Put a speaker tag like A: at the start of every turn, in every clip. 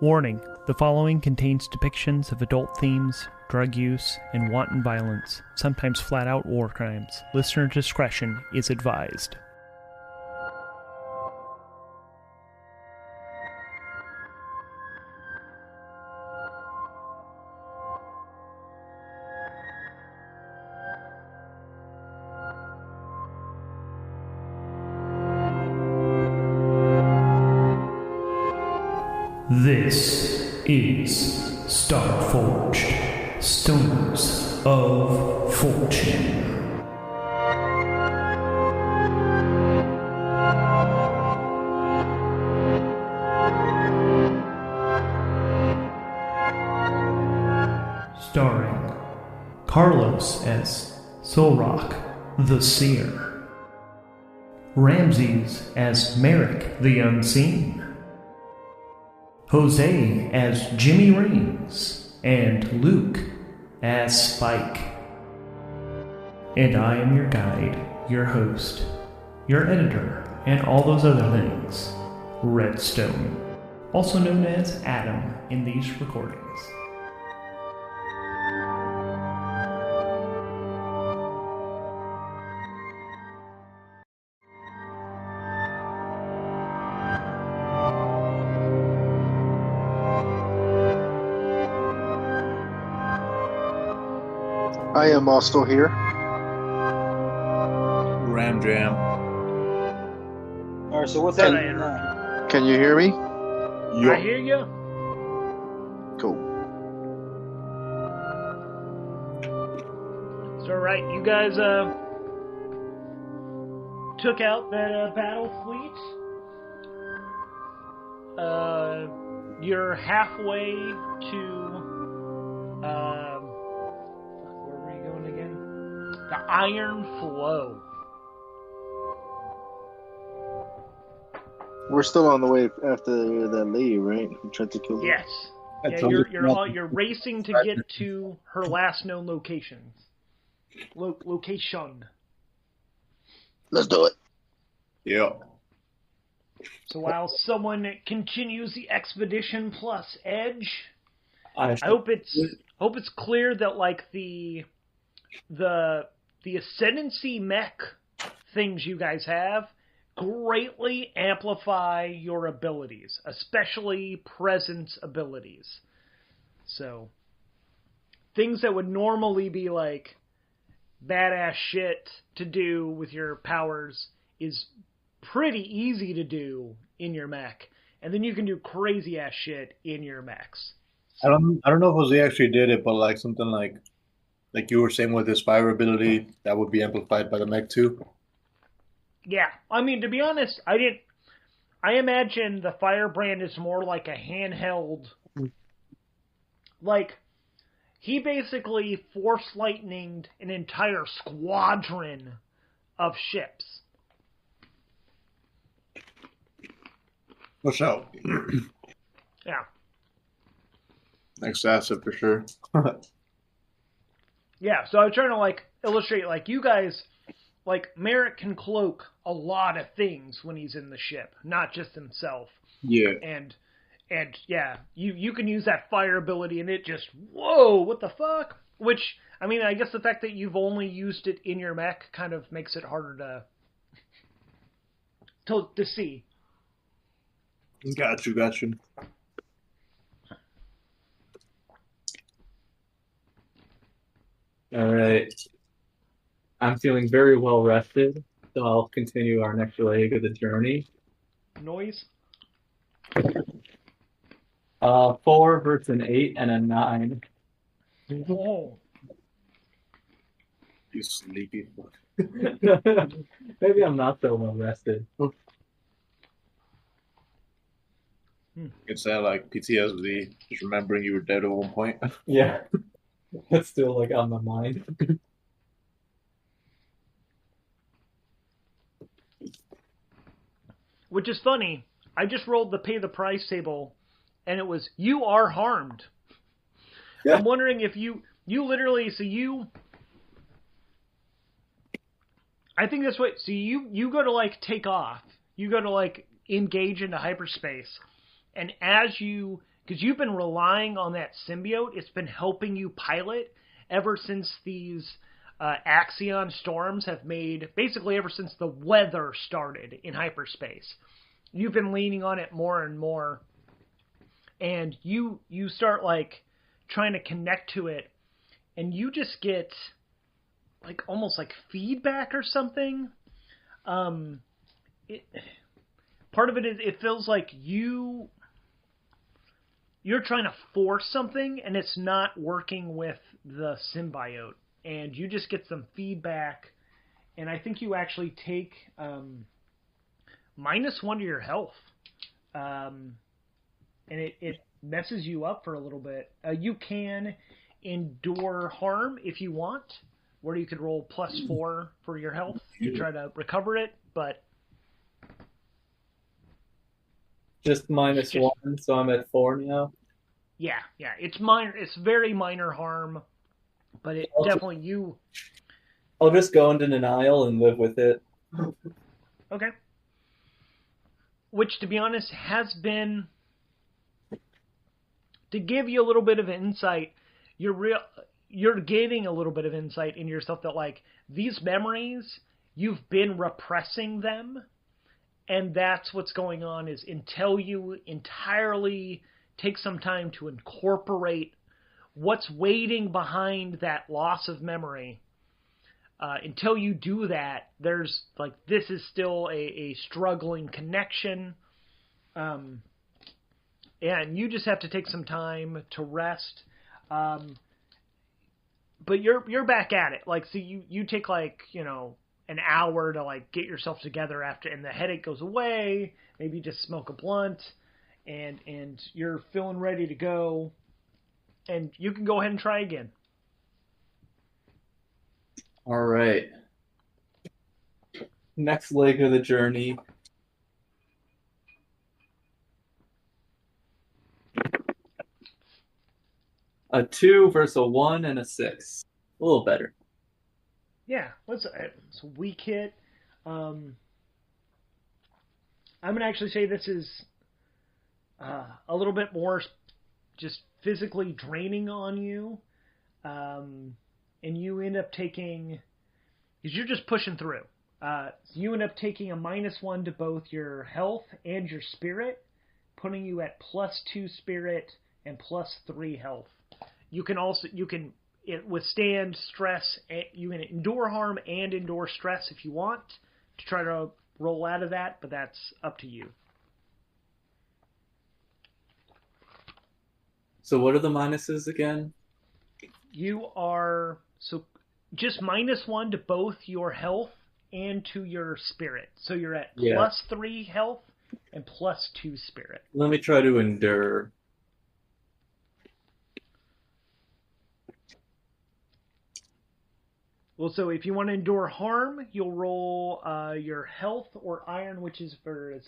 A: Warning, the following contains depictions of adult themes, drug use, and wanton violence, sometimes flat-out war crimes. Listener discretion is advised. This is Starforged, Stones of Fortune. Starring Carlos as Solrock, the Seer, Ramses as Merrick, the Unseen, Jose as Jimmy Rings, and Luke as Spike. And I am your guide, your host, your editor, and all those other things, Redstone, also known as Adam in these recordings.
B: I am also here.
C: Ram Jam.
D: Alright, so what's
B: Can-
D: happening now?
B: Can you hear me?
A: I hear you.
B: Cool.
A: So, right, you guys took out that battle fleet. You're halfway to where were you going again? The Iron Flow.
B: We're still on the way after that lady, right? Who tried to kill me.
A: Yes. Yeah, you're racing to get to her last known locations. Location.
B: Let's do it.
C: Yeah.
A: So while someone continues the expedition plus edge, I hope it's clear that like the ascendancy mech things you guys have greatly amplify your abilities, especially presence abilities. So things that would normally be like badass shit to do with your powers is pretty easy to do in your mech, and then you can do crazy ass shit in your mechs.
C: I don't know if Jose actually did it, but like something like you were saying with his fire ability, that would be amplified by the mech too.
A: Yeah, I mean, to be honest, I imagine the Firebrand is more like a handheld. Like, he basically force lightninged an entire squadron of ships.
C: What's out?
A: Yeah.
C: Next asset for sure.
A: Yeah, so I was trying to, like, illustrate, like, you guys, like, Merrick can cloak a lot of things when he's in the ship, not just himself.
C: Yeah.
A: And yeah, you can use that fire ability and it just, whoa, what the fuck? Which, I mean, I guess the fact that you've only used it in your mech kind of makes it harder to see.
C: Got you.
E: All right. I'm feeling very well rested, so I'll continue our next leg of the journey.
A: Noise?
E: 4 versus an 8 and a 9.
A: Oh.
C: You sleepy.
E: Maybe I'm not so well rested.
C: It's that like PTSD, just remembering you were dead at one point.
E: Yeah. That's still like on my mind.
A: Which is funny. I just rolled the pay the price table, and it was, you are harmed. Yeah. I'm wondering if you literally, so you, I think that's what, so you go to like take off. You go to like engage into hyperspace. And because you've been relying on that symbiote, it's been helping you pilot ever since these Axion storms have made, basically ever since the weather started in hyperspace. You've been leaning on it more and more, and you start like trying to connect to it, and you just get like almost like feedback or something. Part of it is it feels like you're trying to force something and it's not working with the symbiote, and you just get some feedback, and I think you actually take -1 to your health, and it messes you up for a little bit. You can endure harm if you want, where you could roll +4 for your health to try to recover it, but
E: just -1, so I'm at 4 now.
A: Yeah, it's minor. It's very minor harm, but it definitely
E: I'll just go into denial and live with it.
A: Okay. Which, to be honest, has been to give you a little bit of insight. You're gaining a little bit of insight in yourself that like these memories, you've been repressing them, and that's what's going on. Is until you entirely take some time to incorporate what's waiting behind that loss of memory. Until you do that, there's like this is still a struggling connection, and you just have to take some time to rest. But you're back at it. Like, so you take like an hour to like get yourself together after, and the headache goes away. Maybe just smoke a blunt, and you're feeling ready to go, and you can go ahead and try again.
E: All right. Next leg of the journey. A 2 versus a 1 and a 6. A little better.
A: Yeah, it's a weak hit. I'm going to actually say this is a little bit more just physically draining on you. And you end up taking, because you're just pushing through. So you end up taking a -1 to both your health and your spirit, putting you at +2 spirit and +3 health. You can withstand stress. You can endure harm and endure stress if you want to try to roll out of that, but that's up to you.
E: So what are the minuses again?
A: You are just -1 to both your health and to your spirit. So you're at +3 health and +2 spirit.
E: Let me try to endure.
A: Well, so if you want to endure harm, you'll roll your health or iron, which is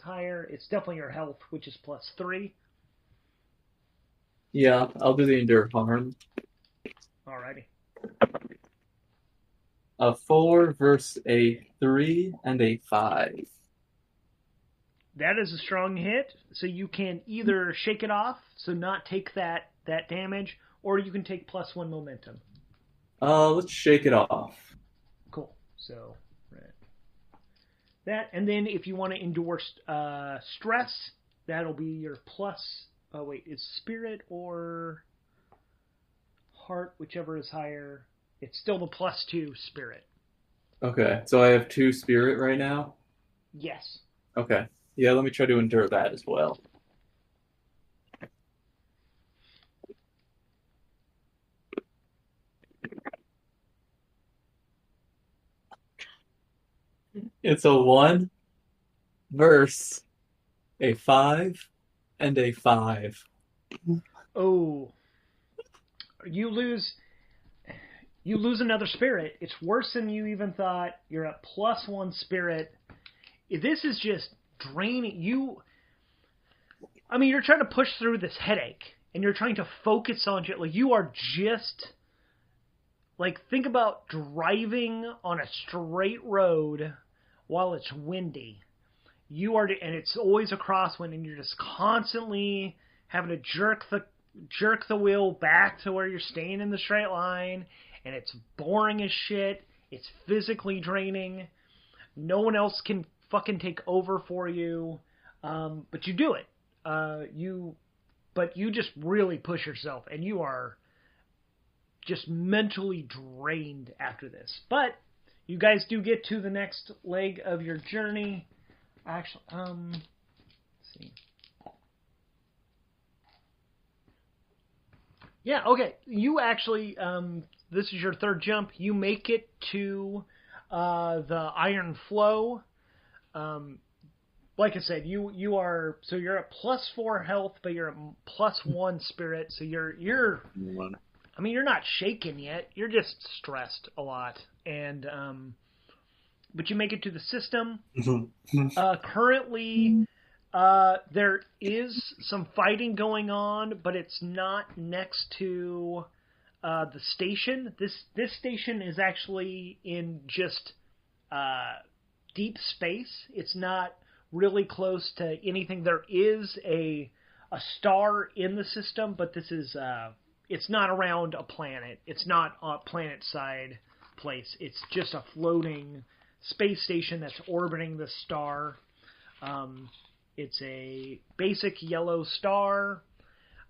A: higher. It's definitely your health, which is +3.
E: Yeah, I'll do the endure harm.
A: Alrighty.
E: A 4 versus a 3 and a 5.
A: That is a strong hit, so you can either shake it off, so not take that damage, or you can take +1 momentum.
E: Let's shake it off.
A: Cool. So that, and then if you want to endure stress, that'll be your plus. Oh wait, it's spirit or heart, whichever is higher. It's still the +2 spirit.
E: Okay, so I have 2 spirit right now?
A: Yes.
E: Okay. Yeah, let me try to endure that as well. It's a 1 versus a 5 and a 5.
A: Oh. You lose another spirit. It's worse than you even thought. You're at +1 spirit. This is just draining you. I mean, you're trying to push through this headache, and you're trying to focus on it. Like, you are just, like, think about driving on a straight road while it's windy. and it's always a crosswind, and you're just constantly having to jerk the wheel back to where you're staying in the straight line, and it's boring as shit. It's physically draining. No one else can fucking take over for you, but you do it. But you just really push yourself, and you are just mentally drained after this. But you guys do get to the next leg of your journey. Actually, let's see. Yeah, okay. You actually, this is your third jump. You make it to the Iron Flow. Like I said, you're at +4 health, but you're at +1 spirit. So you're not shaken yet. You're just stressed a lot, and but you make it to the system. Currently, there is some fighting going on, but it's not next to the station. This station is actually in just deep space. It's not really close to anything. There is a star in the system, but this is it's not around a planet. It's not a planet-side place. It's just a floating space station that's orbiting the star. It's a basic yellow star.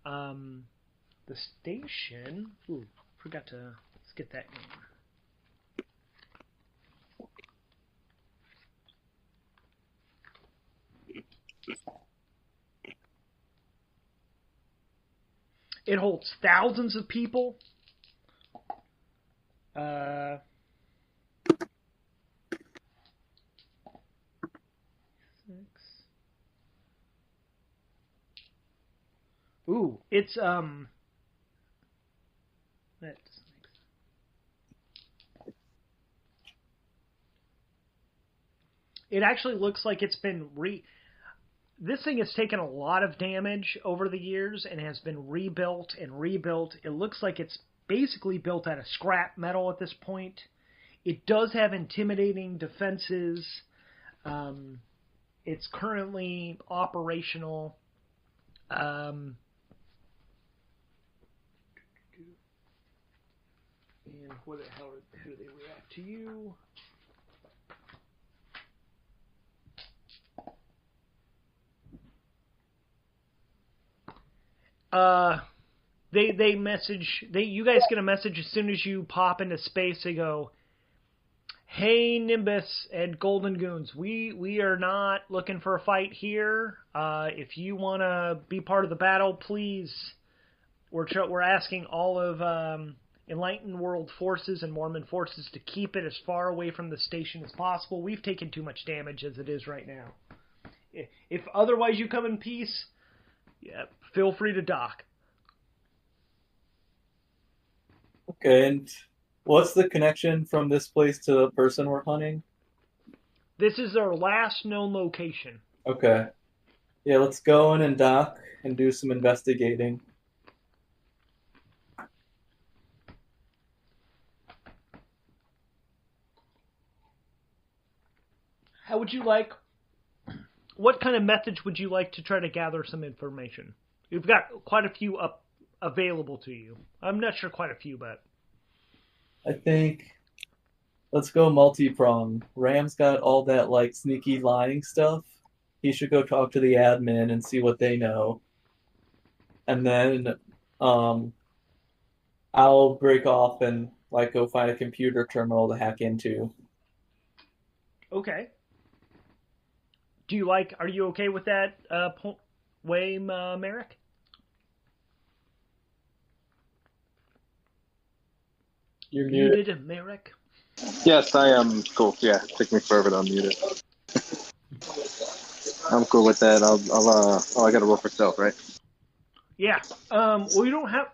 A: The station... Ooh, forgot to... Let's get that name. It holds thousands of people. Ooh, it's that doesn't make sense. It actually looks like it's been This thing has taken a lot of damage over the years and has been rebuilt and rebuilt. It looks like it's basically built out of scrap metal at this point. It does have intimidating defenses. It's currently operational. And what the hell? How do they react to you? They message. You guys get a message as soon as you pop into space. They go, "Hey, Nimbus and Golden Goons, we are not looking for a fight here. If you want to be part of the battle, please. We're asking all of Enlightened World forces and Mormon forces to keep it as far away from the station as possible. We've taken too much damage as it is right now. If otherwise you come in peace, yeah, feel free to dock."
E: Okay, and what's the connection from this place to the person we're hunting?
A: This is our last known location.
E: Okay. Yeah, let's go in and dock and do some investigating.
A: How would you like... What kind of methods would you like to try to gather some information? You've got quite a few available to you. I'm not sure quite a few, but...
E: I think let's go multi-prong. Ram's got all that like sneaky lying stuff. He should go talk to the admin and see what they know. And then I'll break off and like go find a computer terminal to hack into.
A: Okay. Are you okay with that way, Merrick?
E: You're muted.
A: Muted, Merrick?
B: Yes, I am cool. Yeah, it took me forever to unmute it. I'm cool with that. I gotta roll for stealth, right?
A: Yeah. Well, you don't have...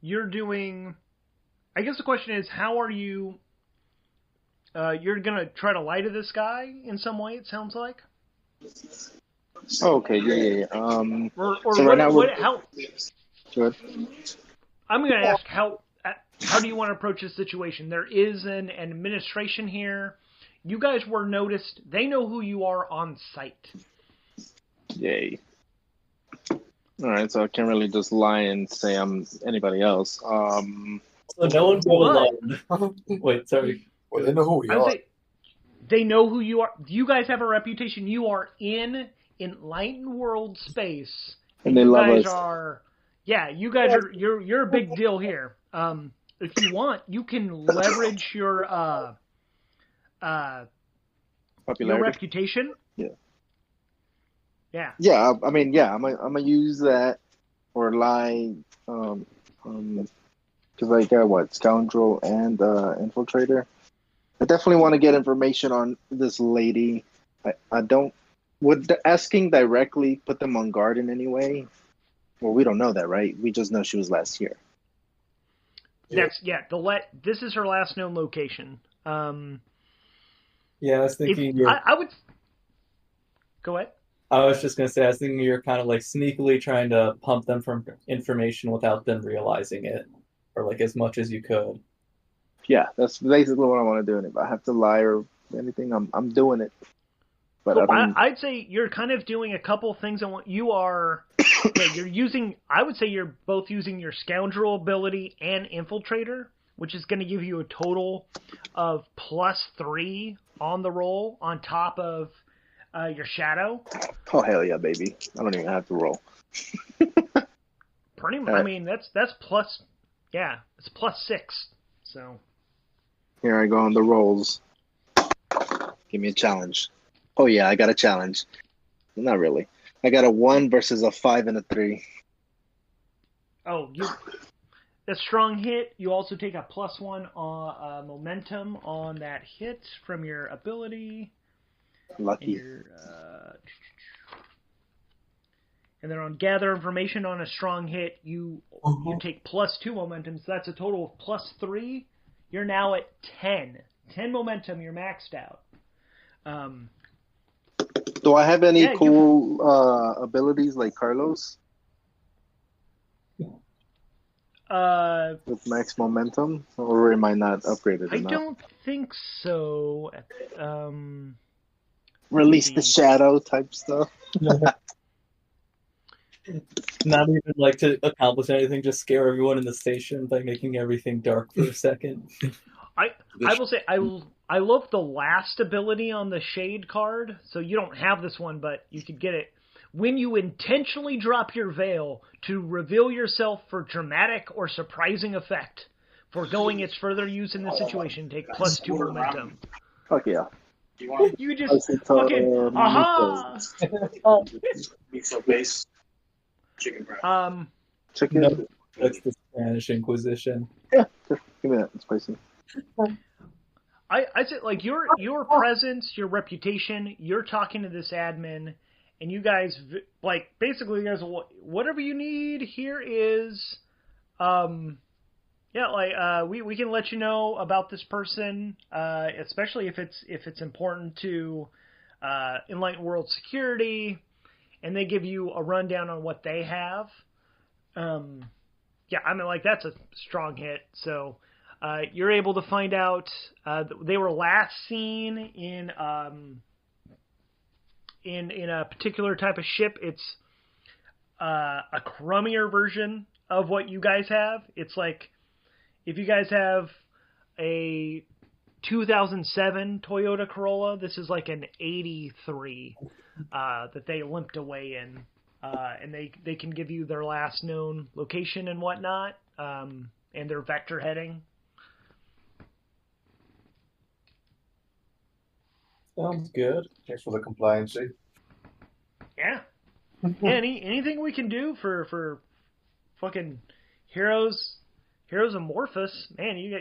A: you're doing... I guess the question is, how are you... you're going to try to lie to this guy in some way, it sounds like?
B: Oh, okay, yeah.
A: Or
B: so right now
A: how...
B: Good.
A: I'm going to ask, how do you want to approach this situation? There is an administration here. You guys were noticed. They know who you are on sight.
B: Yay. Alright, so I can't really just lie and say I'm anybody else.
E: So no one go alone. Wait, sorry.
C: Well, they know who we
A: I would
C: are.
A: say they know who you are. You guys have a reputation. You are in enlightened world space,
B: And they
A: you
B: love
A: guys
B: us.
A: are. Yeah, you guys are. You're a big deal here. If you want, you can leverage your
B: Popularity.
A: reputation.
B: Yeah.
A: Yeah.
B: Yeah, I mean, yeah, I'm gonna use that or lie, because I got what, scoundrel and infiltrator. I definitely want to get information on this lady. I don't. Would asking directly put them on guard in any way? Well, we don't know that, right? We just know she was last year.
A: That's This is her last known location.
E: Yeah, I was thinking
A: I would go ahead.
E: I was just gonna say I was thinking you're kind of like sneakily trying to pump them from information without them realizing it, or like as much as you could.
B: Yeah, that's basically what I want to do. And if I have to lie or anything, I'm doing it. But
A: Cool.
B: I don't.
A: I'd say you're kind of doing a couple things. You are. You're using. I would say you're both using your scoundrel ability and infiltrator, which is going to give you a total of +3 on the roll on top of your shadow.
B: Oh hell yeah, baby! I don't even have to roll.
A: Pretty much. I mean, that's plus. Yeah, it's +6. So.
B: Here I go on the rolls. Give me a challenge. Oh yeah, I got a challenge. Not really. I got a 1 versus a 5 and a 3.
A: Oh, a strong hit. You also take a +1 on momentum on that hit from your ability.
B: Lucky.
A: And then on gather information on a strong hit, you take +2 momentum. So that's a total of +3. You're now at 10. 10 momentum. You're maxed out.
B: Do I have any cool abilities like Carlos? With max momentum? Or am I not upgraded enough?
A: I don't think so.
B: Release the shadow type stuff?
E: Not even like to accomplish anything, just scare everyone in the station by making everything dark for a second.
A: I will say I love the last ability on the shade card. So you don't have this one, but you could get it. When you intentionally drop your veil to reveal yourself for dramatic or surprising effect, foregoing its further use in this situation, take +2 momentum.
B: Fuck yeah.
A: You just fucking aha!
C: Miso base. Chicken broth.
B: Chicken.
E: No, that's the Spanish Inquisition.
B: Yeah, give me that. It's spicy.
A: I say like your presence, your reputation. You're talking to this admin, and you guys like basically, you guys, whatever you need here is, yeah, like we can let you know about this person, especially if it's important to Enlightened World security, and they give you a rundown on what they have. Yeah, I mean, like that's a strong hit. So you're able to find out they were last seen in a particular type of ship. It's a crummier version of what you guys have. It's like if you guys have a 2007 Toyota Corolla, this is like an 83 that they limped away in. And they can give you their last known location and whatnot, and their vector heading.
E: Sounds good.
C: Thanks for the compliancy.
A: Yeah. Yeah, anything we can do for fucking heroes amorphous, man. You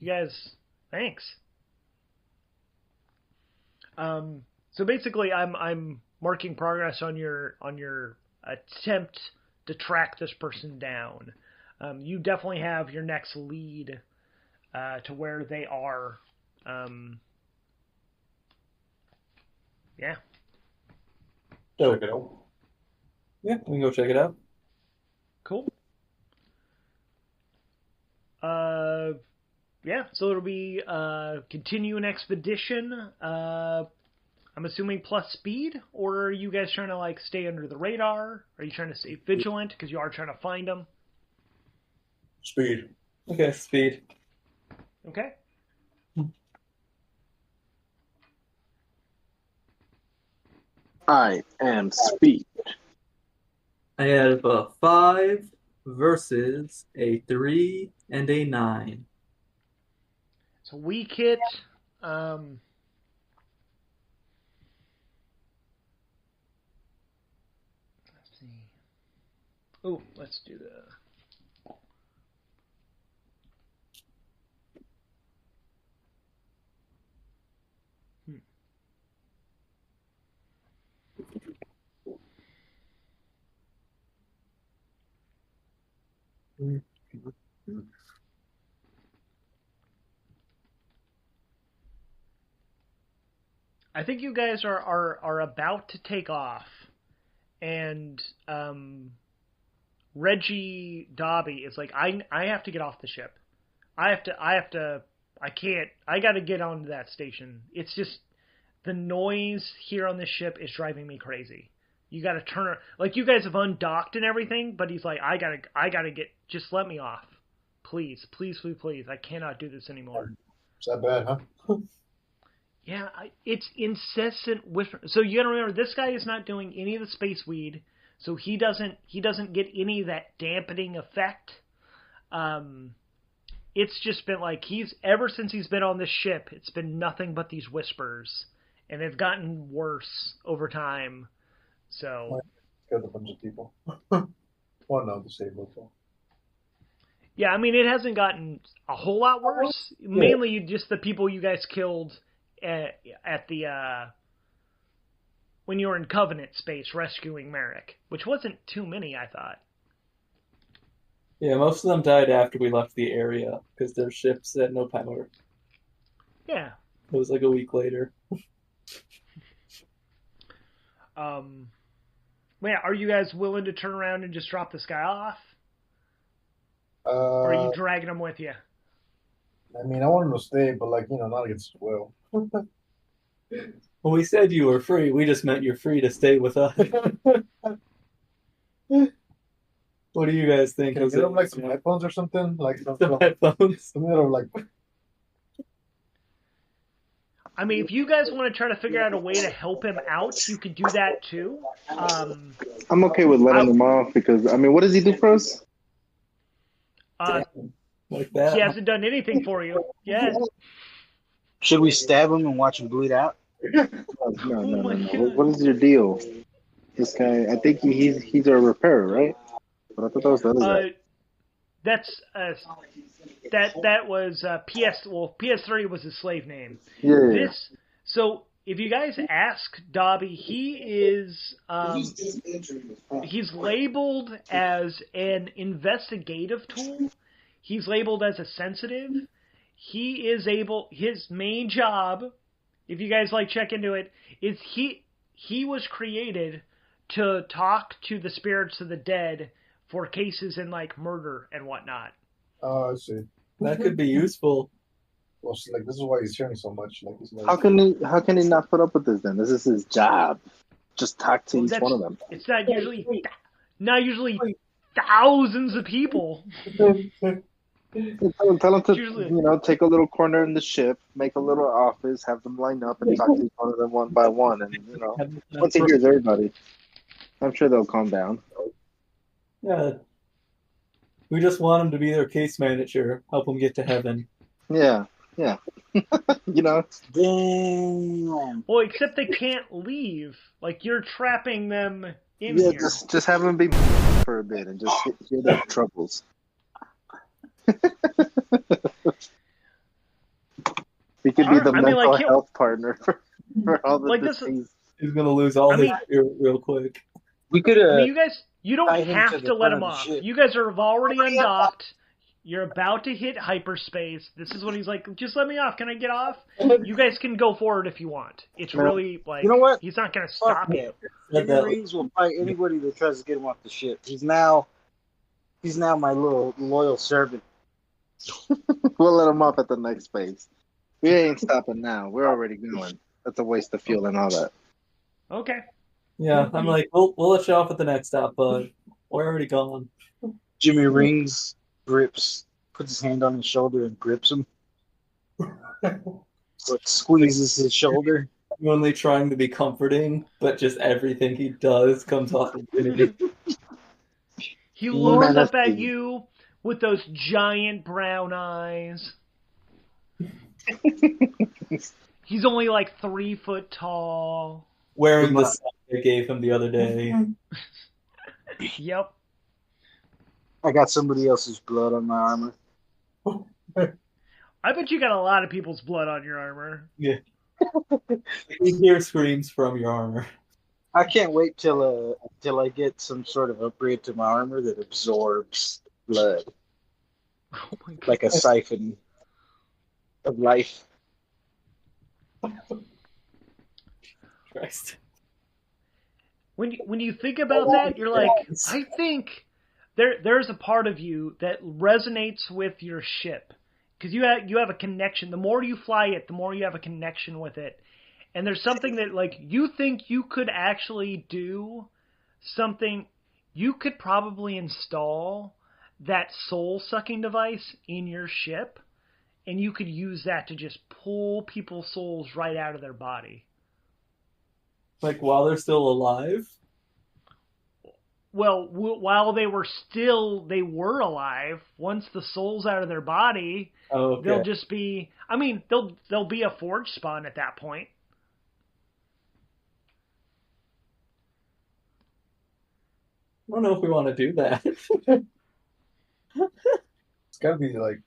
A: guys, thanks. So basically, I'm marking progress on your attempt to track this person down. You definitely have your next lead to where they are. Yeah.
C: Check it out.
E: Yeah, we can go check it out.
A: Cool. Yeah, so it'll be continue an expedition. I'm assuming plus speed, or are you guys trying to like stay under the radar? Are you trying to stay vigilant because you are trying to find them?
C: Speed.
E: Okay, speed.
A: Okay.
B: I am speed.
E: I have a 5 versus a 3 and a 9.
A: So weak hit. Let's see. Oh, let's do the. I think you guys are about to take off, and Reggie Dobby is like, I have to get off the ship. I gotta get onto that station. It's just the noise here on this ship is driving me crazy. You gotta turn, like, you guys have undocked and everything, but he's like, I gotta get, just let me off. Please, please, please, please. I cannot do this anymore.
C: Is that bad, huh?
A: Yeah, it's incessant whisper. So you gotta remember, this guy is not doing any of the space weed, so he doesn't get any of that dampening effect. It's just been like ever since he's been on this ship, it's been nothing but these whispers, and they've gotten worse over time. So
C: Killed a bunch of people. Well, no, disabled.
A: yeah, I mean, it hasn't gotten a whole lot worse. Mainly just the people you guys killed at the when you were in Covenant space rescuing Merrick, which wasn't too many, I thought.
E: Yeah, most of them died after we left the area because their ships had no power.
A: Yeah.
E: It was like a week later.
A: Yeah, are you guys willing to turn around and just drop this guy off? Or are you dragging him with you?
C: I mean, I want him to stay, but like, not against his will.
E: When we said you were free, we just meant you're free to stay with us. What do you guys think?
C: Can you get him like some headphones or something? Like some
E: headphones?
C: Some little like.
A: I mean, if you guys want to try to figure out a way to help him out, you could do that too.
B: I'm okay with letting him off because, I mean, what does he do for us?
E: Like that?
A: He hasn't done anything for you yet.
D: Should we stab him and watch him bleed out?
B: No. What is your deal? This guy, I think he's a repairer, right? But I thought that was the other guy.
A: That's that was PS. Well, PS3 was his slave name.
B: Yeah.
A: So if you guys ask Dobby, he is he's labeled as an investigative tool. He's labeled as a sensitive. He is able. His main job, if you guys check into it, is he was created to talk to the spirits of the dead for cases in murder and whatnot.
C: Oh, I see.
E: That could be useful.
C: Well, this is why he's hearing so much.
B: How can he not put up with this then? This is his job. Just talk to each one of them.
A: It's not usually thousands of people.
B: Tell him to take a little corner in the ship, make a little office, have them line up and talk to each one of them one by one, and once he hears everybody, I'm sure they'll calm down.
E: Yeah. We just want him to be their case manager, help them get to heaven.
B: Yeah.
D: Damn.
A: Well, except they can't leave. You're trapping them in here.
B: Just have them be for a bit and just hear their troubles. He could be the mental health partner for all the things.
E: He's gonna lose all his spirit real quick.
D: We could.
A: You don't have to let him off. You guys have already undocked. You're about to hit hyperspace. This is when he's like, just let me off. Can I get off? You guys can go forward if you want. It's really
D: you know what?
A: He's not going to stop you.
D: The Marines will fight anybody that tries to get him off the ship. He's now my little loyal servant.
B: We'll let them off at the next base. We ain't stopping now. We're already going. That's a waste of fuel and all that.
A: Okay.
E: Yeah, I'm like, we'll let you off at the next stop, but we're already gone.
D: Jimmy Rings puts his hand on his shoulder and grips him. So it squeezes his shoulder.
E: Only trying to be comforting, but just everything he does comes off infinity.
A: He looks up at
B: Menacing.
A: you with those giant brown eyes. He's only like 3 foot tall.
E: Wearing the stuff they gave him the other day.
A: Yep.
D: I got somebody else's blood on my armor.
A: I bet you got a lot of people's blood on your armor.
E: Yeah. You hear screams from your armor.
D: I can't wait till I get some sort of upgrade to my armor that absorbs blood,
A: Oh my God.
D: like a siphon of life.
E: Christ.
A: When you think about that, you're like, I think there's a part of you that resonates with your ship because you have a connection. The more you fly it, the more you have a connection with it. And there's something that like you think you could actually do something. You could probably install that soul sucking device in your ship, and you could use that to just pull people's souls right out of their body.
E: Like while they're still alive?
A: Well, while they were alive. Once the soul's out of their body,
E: Oh, okay.
A: they'll just be. I mean, they'll be a forge spawn at that point.
E: I don't know if we want to do that.
C: It's gotta be like,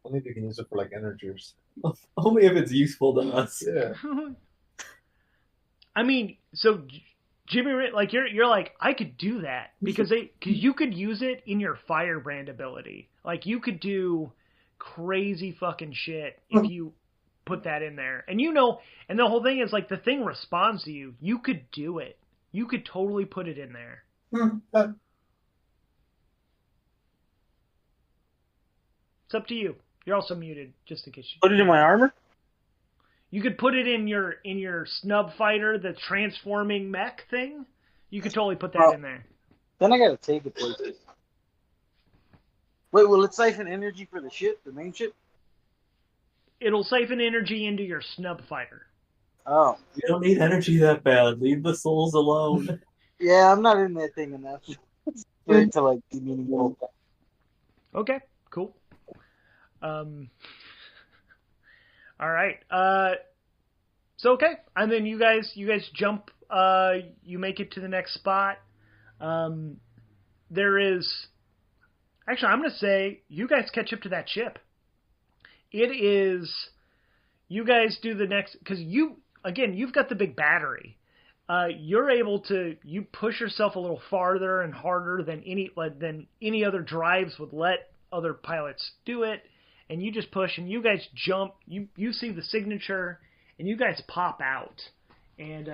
C: only if you can use it for like energies.
E: Only if it's useful to us.
C: Yeah.
A: I mean, so Jimmy, like you're like I could do that because you could use it in your firebrand ability. Like you could do crazy fucking shit if you put that in there. And and the whole thing is like the thing responds to you. You could do it. You could totally put it in there. It's up to you. You're also muted, just in case you
D: Put it in my armor?
A: You could put it in your snub fighter, the transforming mech thing. You could totally put that in there.
D: Then I gotta take it places. Wait, will it siphon energy for the ship, the main ship?
A: It'll siphon energy into your snub fighter.
D: Oh.
E: You don't need energy that bad. Leave the souls alone.
D: Yeah, I'm not in that thing enough. For it to like be meaningful.
A: Okay, cool. All right. So okay, and then you guys jump. You make it to the next spot. There is. Actually, I'm gonna say you guys catch up to that ship. It is. You guys do the next because you've got the big battery. You're able to push yourself a little farther and harder than any other drives would let other pilots do it. And you just push, and you guys jump. You see the signature, and you guys pop out. And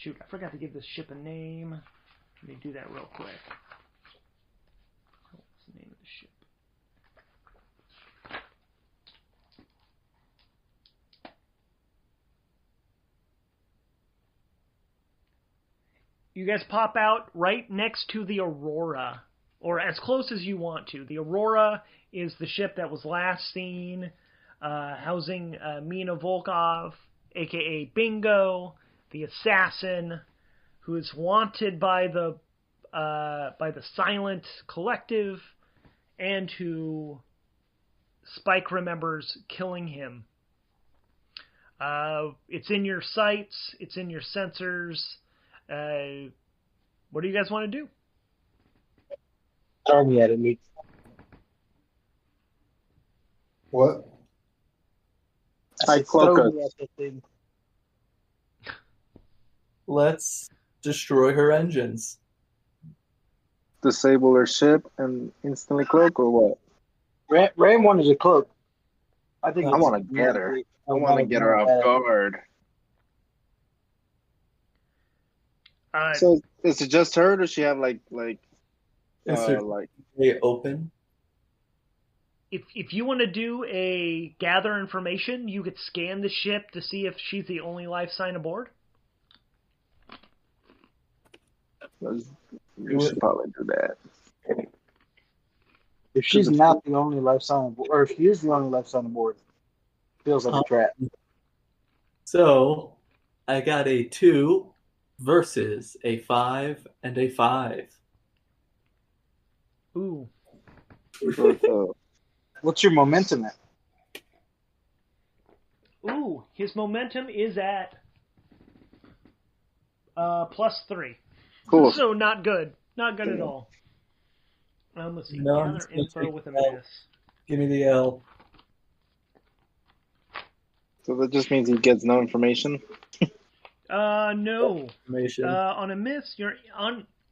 A: shoot, I forgot to give this ship a name. Let me do that real quick. What's the name of the ship? You guys pop out right next to the Aurora, or as close as you want to. The Aurora is the ship that was last seen housing Mina Volkov, a.k.a. Bingo, the assassin, who is wanted by the Silent Collective, and who Spike remembers killing him. It's in your sights. It's in your sensors. What do you guys want to do?
D: Throw me at it, Luke.
C: What?
B: I cloak
D: throw
B: us.
D: me at the thing.
E: Let's destroy her engines.
B: Disable her ship and instantly cloak, or what?
D: Ram wanted a cloak. I think
B: I want to get her. I want to get her off guard. So is it just her? Or does she have like
E: Is her
B: like?
E: way open?
A: if you want to do a gather information, you could scan the ship to see if she's the only life sign aboard.
B: We should probably do that.
D: If she's not the only life sign aboard, or if she is the only life sign aboard, it feels like a trap.
E: So, I got a 2 versus a 5 and a 5.
A: Ooh.
D: What's your momentum at?
A: Ooh, his momentum is at +3.
B: Cool.
A: So not good. Not good at all. Let's see.
E: No,
A: Gather info with a miss.
E: Give me the L.
B: So that just means he gets no information?
A: No.
E: Information.
A: On a miss, your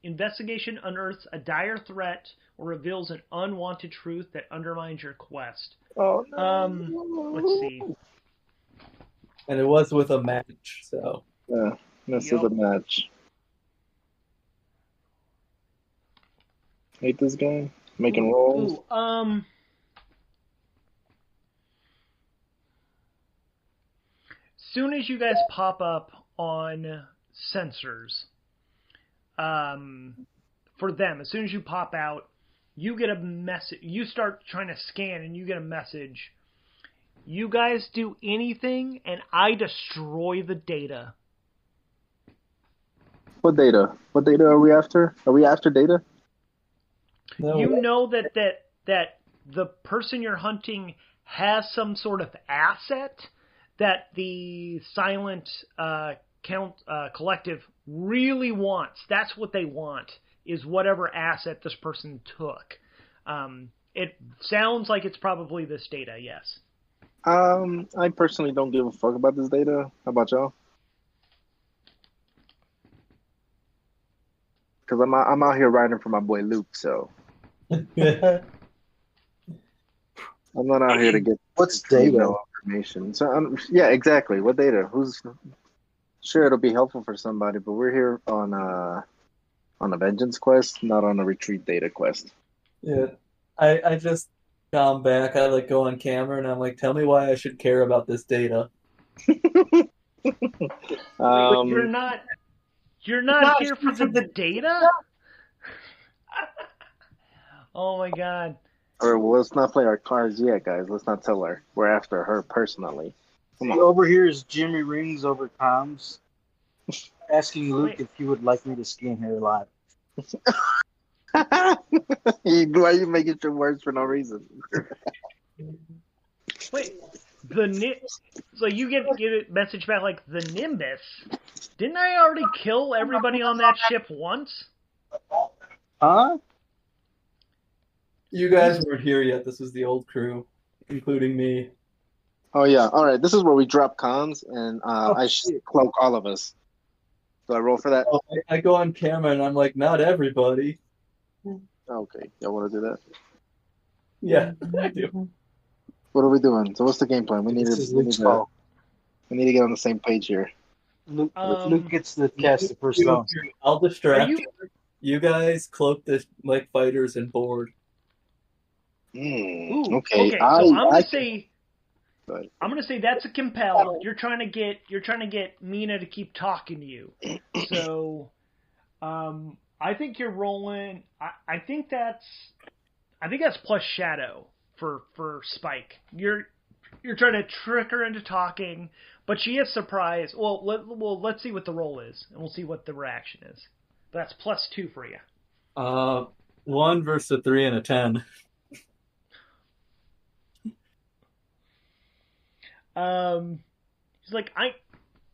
A: investigation unearths a dire threat or reveals an unwanted truth that undermines your quest.
B: Oh, no.
A: Let's see.
E: And it was with a match, so.
B: Yeah, this is a match. Hate this guy. Making rolls.
A: Ooh, soon as you guys pop up on sensors, for them, as soon as you pop out, you get a message. You start trying to scan, and you get a message. You guys do anything, and I destroy the data.
B: What data? What data are we after? Are we after data?
E: No.
A: You know that the person you're hunting has some sort of asset that the silent collective really wants. That's what they want, is whatever asset this person took. It sounds like it's probably this data, yes.
B: I personally don't give a fuck about this data. How about y'all? Because I'm out here riding for my boy Luke, so I'm not out here to get
D: What's data?
B: no information. So yeah, exactly. What data? Who's sure it'll be helpful for somebody, but we're here on a vengeance quest, not on a retreat data quest.
E: Yeah. I just come back, I like go on camera and I'm like, tell me why I should care about this data.
A: You're not here for the data? Oh my god.
B: Or let's not play our cards yet, guys. Let's not tell her. We're after her personally. Come on.
D: Over here is Jimmy Rings over comms, asking Luke if he would like me to skin her alive.
B: Why are you making sure words for no reason?
A: Wait, so you get a message back like the Nimbus. Didn't I already kill everybody on that ship once?
D: Huh?
E: You guys weren't here yet. This was the old crew, including me.
B: Oh yeah. All right. This is where we drop comms, and I
D: shit.
B: cloak all of us. Do I roll for that?
E: Oh, I go on camera and I'm like, not everybody.
B: Okay. Y'all want to do that?
E: Yeah, I do.
B: What are we doing? So what's the game plan? We need
D: This is
B: to
D: Luke's call.
B: get on the same page here.
D: Luke gets the cast the first stone.
E: I'll distract
A: Are
E: you. You guys cloak the like fighters and board.
A: Ooh,
B: Okay.
A: So I'm gonna say
B: Go ahead.
A: I'm gonna say that's a compel. You're trying to get Mina to keep talking to you. So, I think you're rolling. I think that's plus shadow for Spike. You're trying to trick her into talking, but she is surprised. Well, let's see what the roll is, and we'll see what the reaction is. That's +2 for you.
E: 1 versus a 3 and a 10.
A: He's like,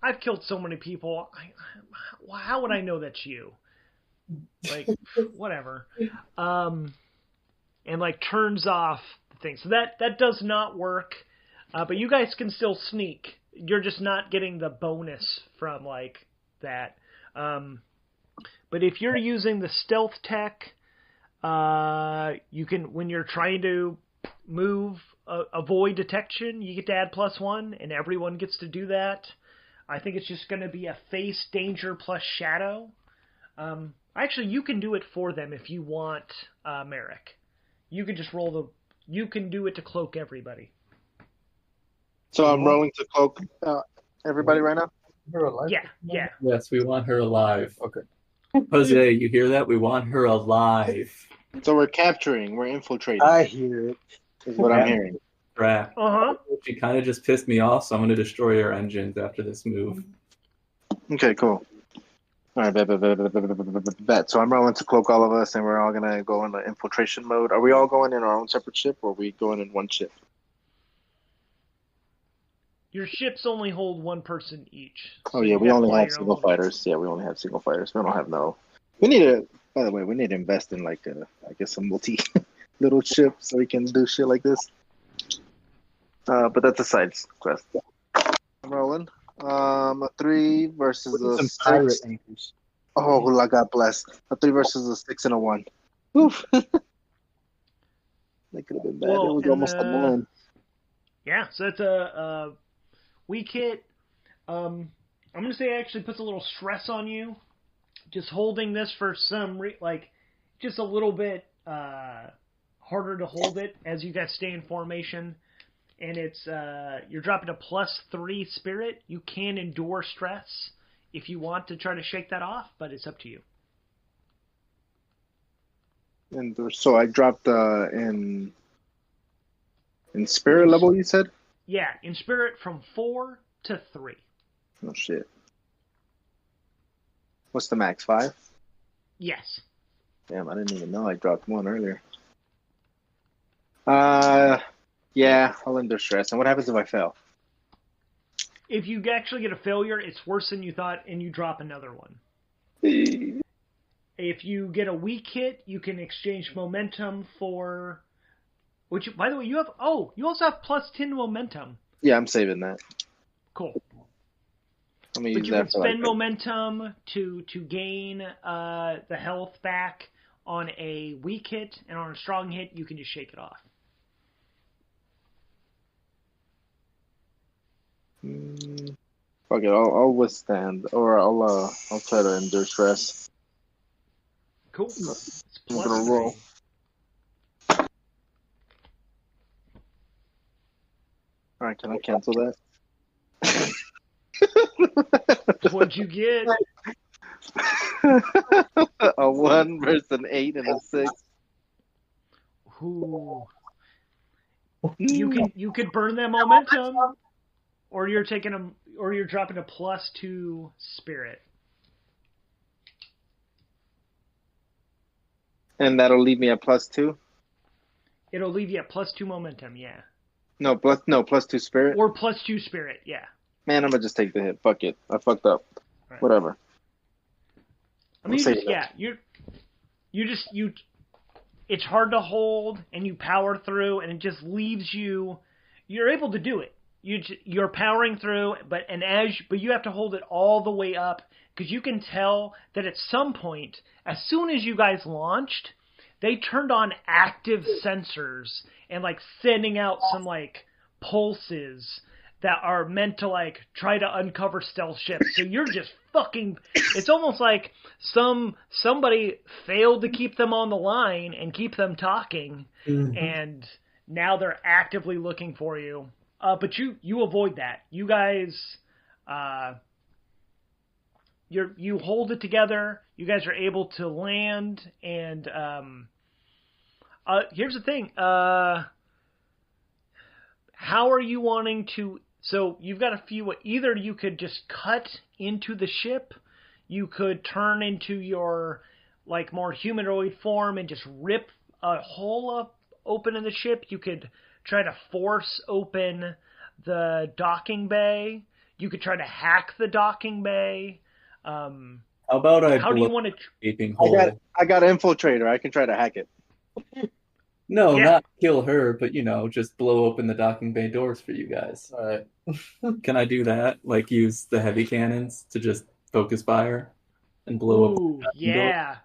A: I've killed so many people. How would I know that's you? Like, whatever. And like turns off the thing. So that does not work. But you guys can still sneak. You're just not getting the bonus from like that. But if you're using the stealth tech, you can, when you're trying to move, avoid detection, you get to add +1, and everyone gets to do that. I think it's just going to be a face danger plus shadow. Actually, you can do it for them if you want, Merrick. You can just roll the you can do it to cloak everybody.
B: So I'm rolling to cloak everybody right now?
C: Her alive?
A: Yeah.
E: Yes, we want her alive.
C: Okay.
E: Jose, you hear that? We want her alive.
B: So we're capturing, we're infiltrating,
D: I hear it.
B: is what I'm hearing.
E: Crap.
A: Uh-huh.
E: She kind of just pissed me off, so I'm going to destroy her engines after this move.
B: Okay, cool. All right, bet. So I'm rolling to cloak all of us, and we're all gonna go into infiltration mode. Are we all going in our own separate ship, or are we going in one ship?
A: Your ships only hold one person each.
B: Oh
A: so
B: yeah,
A: you
B: we
A: gotta
B: only
A: fly
B: have
A: your own
B: single
A: little-
B: fighters. Yeah, we only have single fighters. We don't have no. We need to. By the way, we need to invest in like I guess a multi little ship so we can do shit like this. But that's a side quest. I'm rolling. A 3 versus a
D: Some
B: 6.
D: pirate anchors.
B: Oh, God bless. A 3 versus a 6 and a 1. Oof. That could have been bad.
A: Well,
B: It was
A: and
B: almost a 9.
A: Yeah, so that's a weak hit. I'm gonna say it actually puts a little stress on you. Just holding this for some just a little bit harder to hold it as you guys stay in formation. And it's you're dropping a +3 spirit. You can endure stress if you want to try to shake that off, but it's up to you.
B: And so I dropped in spirit level, you said?
A: Yeah, in spirit from 4 to 3.
B: Oh, shit. What's the max? 5?
A: Yes.
B: Damn, I didn't even know I dropped 1 earlier. Yeah, I'll endure stress. And what happens if I fail?
A: If you actually get a failure, it's worse than you thought, and you drop another one. If you get a weak hit, you can exchange momentum for... Which, by the way, you have... Oh, you also have +10 momentum.
B: Yeah, I'm saving that.
A: Cool.
B: I'm gonna
A: But
B: use
A: you
B: that
A: can
B: for
A: spend momentum to gain the health back on a weak hit, and on a strong hit, you can just shake it off.
B: Fuck it, I'll withstand, or I'll try to endure stress.
A: Cool. It's
B: I'm gonna roll. All right, can I cancel that?
A: What'd you get?
B: A 1 versus an 8 and a 6.
A: Ooh. You could burn that momentum, or you're dropping a +2 spirit.
B: And that'll leave me at +2?
A: It'll leave you at +2 momentum, yeah.
B: No, +2 spirit?
A: Or +2 spirit, yeah.
B: Man, I'm gonna just take the hit. Fuck it. I fucked up.
A: Right.
B: Whatever.
A: I mean,
B: I'll save that. It's hard to hold, and you power through, and it just leaves you. You're able to do it. You're powering through, but you have to hold it all the way up, because you can tell that at some point, as soon as you guys launched, they turned on active sensors and sending out some pulses that are meant to try to uncover stealth ships. So you're just fucking. It's almost like somebody failed to keep them on the line and keep them talking, and now they're actively looking for you. But you avoid that. You guys, you hold it together. You guys are able to land, and here's the thing. How are you wanting to... So you've got a few... Either you could just cut into the ship. You could turn into your more humanoid form and just rip a hole open in the ship. You could try to force open the docking bay. You could try to hack the docking bay.
E: How about
A: how do you want to...
E: gaping hole?
B: I got an infiltrator. I can try to hack it.
E: No,
A: Yeah.
E: not kill her, but just blow open the docking bay doors for you guys.
C: All right.
E: Can I do that? Use the heavy cannons to just focus fire and blow up.
A: Ooh, yeah.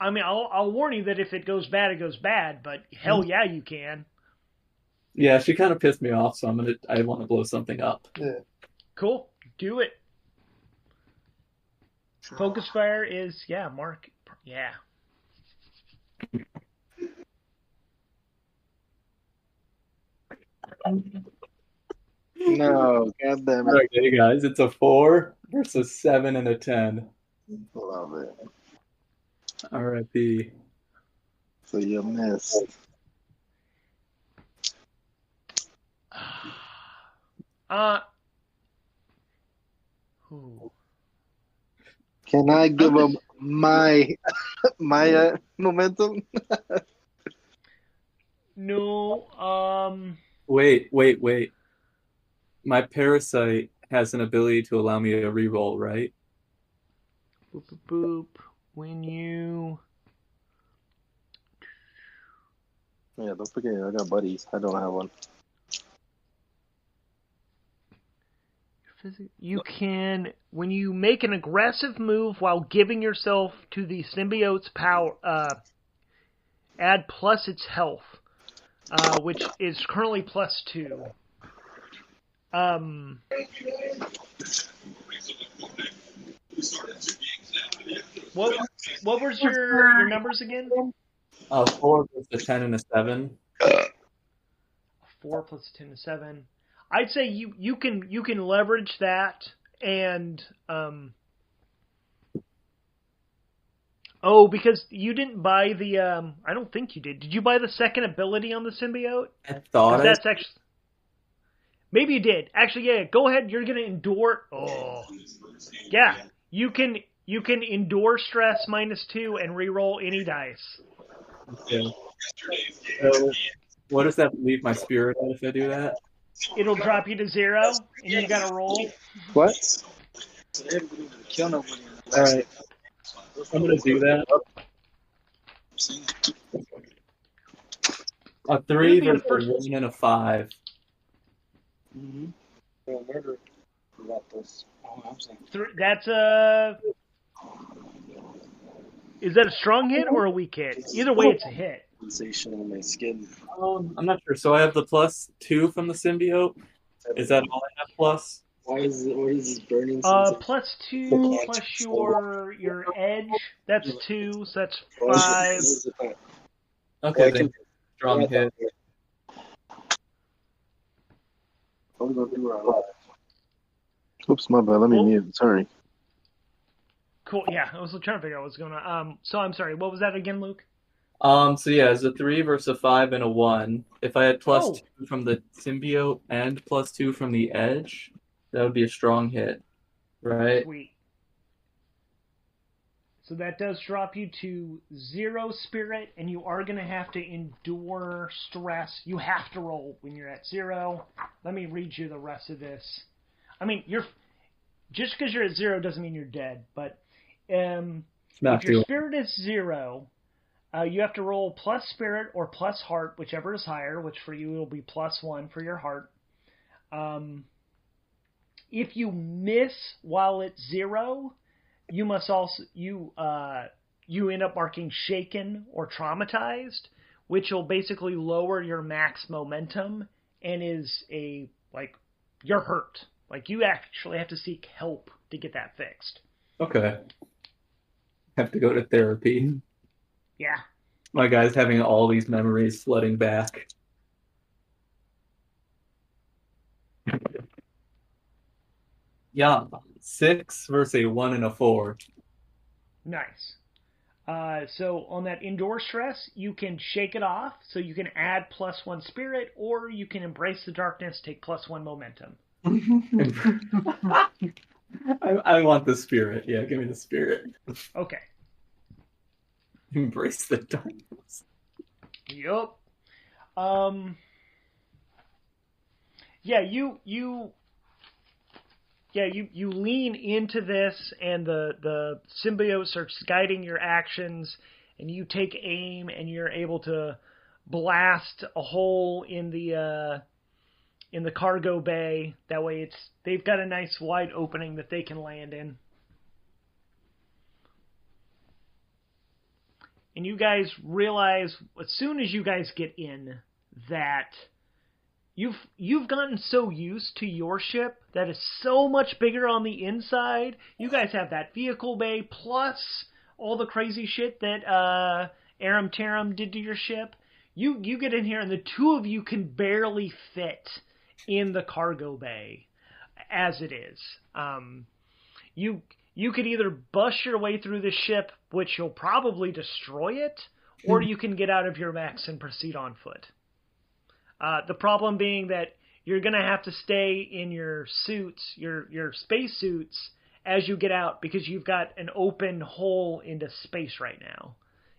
A: I mean, I'll warn you that if it goes bad, it goes bad. But hell yeah, you can.
E: Yeah, she kind of pissed me off, so I want to blow something up.
C: Yeah.
A: Cool. Do it. Focus fire is, Mark. Yeah.
B: No, god damn it.
E: Okay, guys, it's a 4 versus 7 and a 10.
B: Love it.
E: R.I.P.
B: So you missed.
A: Ooh.
B: Can I give him my momentum?
A: No.
E: Wait. My parasite has an ability to allow me to reroll, right?
A: Boop, boop, boop. When you...
B: Yeah, don't forget, I got buddies. I don't have one.
A: You can, when you make an aggressive move while giving yourself to the symbiote's power, add plus its health, which is currently +2. What was your numbers again?
E: 4 versus 10 and a 7.
A: 4 plus 10 is 7. I'd say you can leverage that and because you didn't buy the I don't think you did. Did you buy the second ability on the symbiote?
E: I thought
A: that's actually maybe you did. Actually, yeah. Go ahead. You're gonna endure. Oh, yeah. You can endure stress -2 and reroll any dice.
E: Okay. So, what does that leave my spirit at if I do that?
A: It'll drop you to 0, and you gotta roll.
B: What?
E: All right. I'm gonna do that. A 3
A: It'll be the
E: versus
A: first-
E: a 1 and a 5.
A: That's a. Is that a strong hit or a weak hit? Either way, it's a hit.
D: Sensation on my skin.
E: I'm not sure. So I have the +2 from the symbiote. Is that all I have plus?
D: What is this burning sensation?
A: +2 plus your edge. That's 2, so that's 5.
E: Okay, then strong hit.
B: Oops, my bad. Let me mute. Sorry.
A: Cool. Yeah, I was trying to figure out what's going on. So I'm sorry. What was that again, Luke?
E: So yeah, it's a 3 versus a 5 and a 1. If I had +2 from the symbiote and +2 from the edge, that would be a strong hit, right?
A: Sweet. So that does drop you to 0 spirit, and you are going to have to endure stress. You have to roll when you're at 0. Let me read you the rest of this. I mean, just because you're at 0 doesn't mean you're dead, but if your spirit is 0, you have to roll plus spirit or plus heart, whichever is higher, which for you will be +1 for your heart. If you miss while it's 0, you must also you end up marking shaken or traumatized, which will basically lower your max momentum and is you're hurt. Like you actually have to seek help to get that fixed.
E: Okay. Have to go to therapy.
A: Yeah.
E: My guy's having all these memories flooding back. Yeah, 6 versus a 1 and a 4.
A: Nice. So on that indoor stress, you can shake it off. So you can add +1 spirit, or you can embrace the darkness, take +1 momentum.
E: I want the spirit. Yeah, give me the spirit.
A: Okay.
E: Embrace the darkness.
A: Yup. Yeah, you lean into this, and the symbiote starts guiding your actions, and you take aim, and you're able to blast a hole in the cargo bay. That way, they've got a nice wide opening that they can land in. And you guys realize as soon as you guys get in that you've gotten so used to your ship that is so much bigger on the inside. You guys have that vehicle bay plus all the crazy shit that Aram Taram did to your ship. you get in here, and the two of you can barely fit in the cargo bay as it is. You could either bust your way through the ship, which you'll probably destroy it, or you can get out of your mechs and proceed on foot. The problem being that you're going to have to stay in your suits, your space suits, as you get out, because you've got an open hole into space right now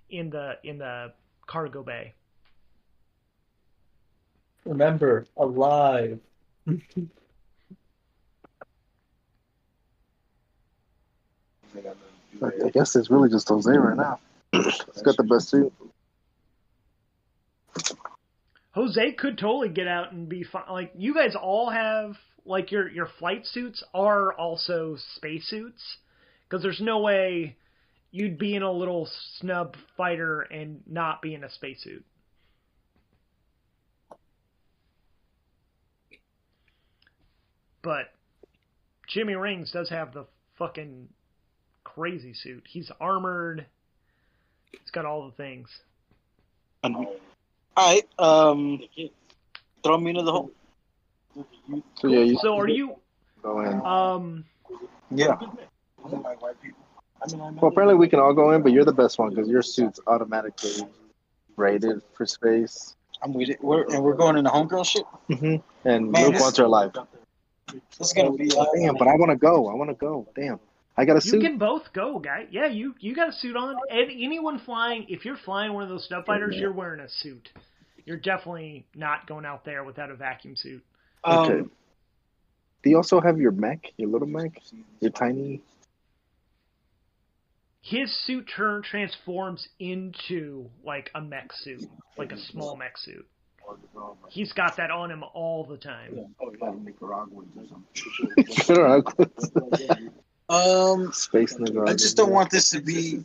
A: in the cargo bay.
E: Remember, alive.
B: I guess it's really just Jose right now. He's got the best suit.
A: Jose could totally get out and be fine. Like, you guys all have, like, your flight suits are also space suits, because there's no way you'd be in a little snub fighter and not be in a spacesuit. But Jimmy Rings does have the fucking crazy suit. He's armored. He's got all the things.
D: Alright, throw me into the hole.
B: So yeah,
A: So are you?
B: go in.
D: Yeah.
B: Well, apparently we can all go in, but you're the best one because your suit's automatically rated for space.
D: I'm with it. We're going in the homegirl shit?
B: Mm-hmm. And
D: Man,
B: Luke
D: this-
B: wants her alive.
D: This is gonna be
B: Damn, but I want to go. Damn. I got a
A: You
B: suit.
A: can both go, guy. Yeah, you got a suit on. And anyone flying, if you're flying one of those snub fighters, you're wearing a suit. You're definitely not going out there without a vacuum suit.
B: Okay. Do you also have your mech, your little mech? Your tiny...
A: His suit transforms into like a mech suit, like a small mech suit. He's got that on him all the time.
B: Space Nicaragua.
D: I just don't want this to be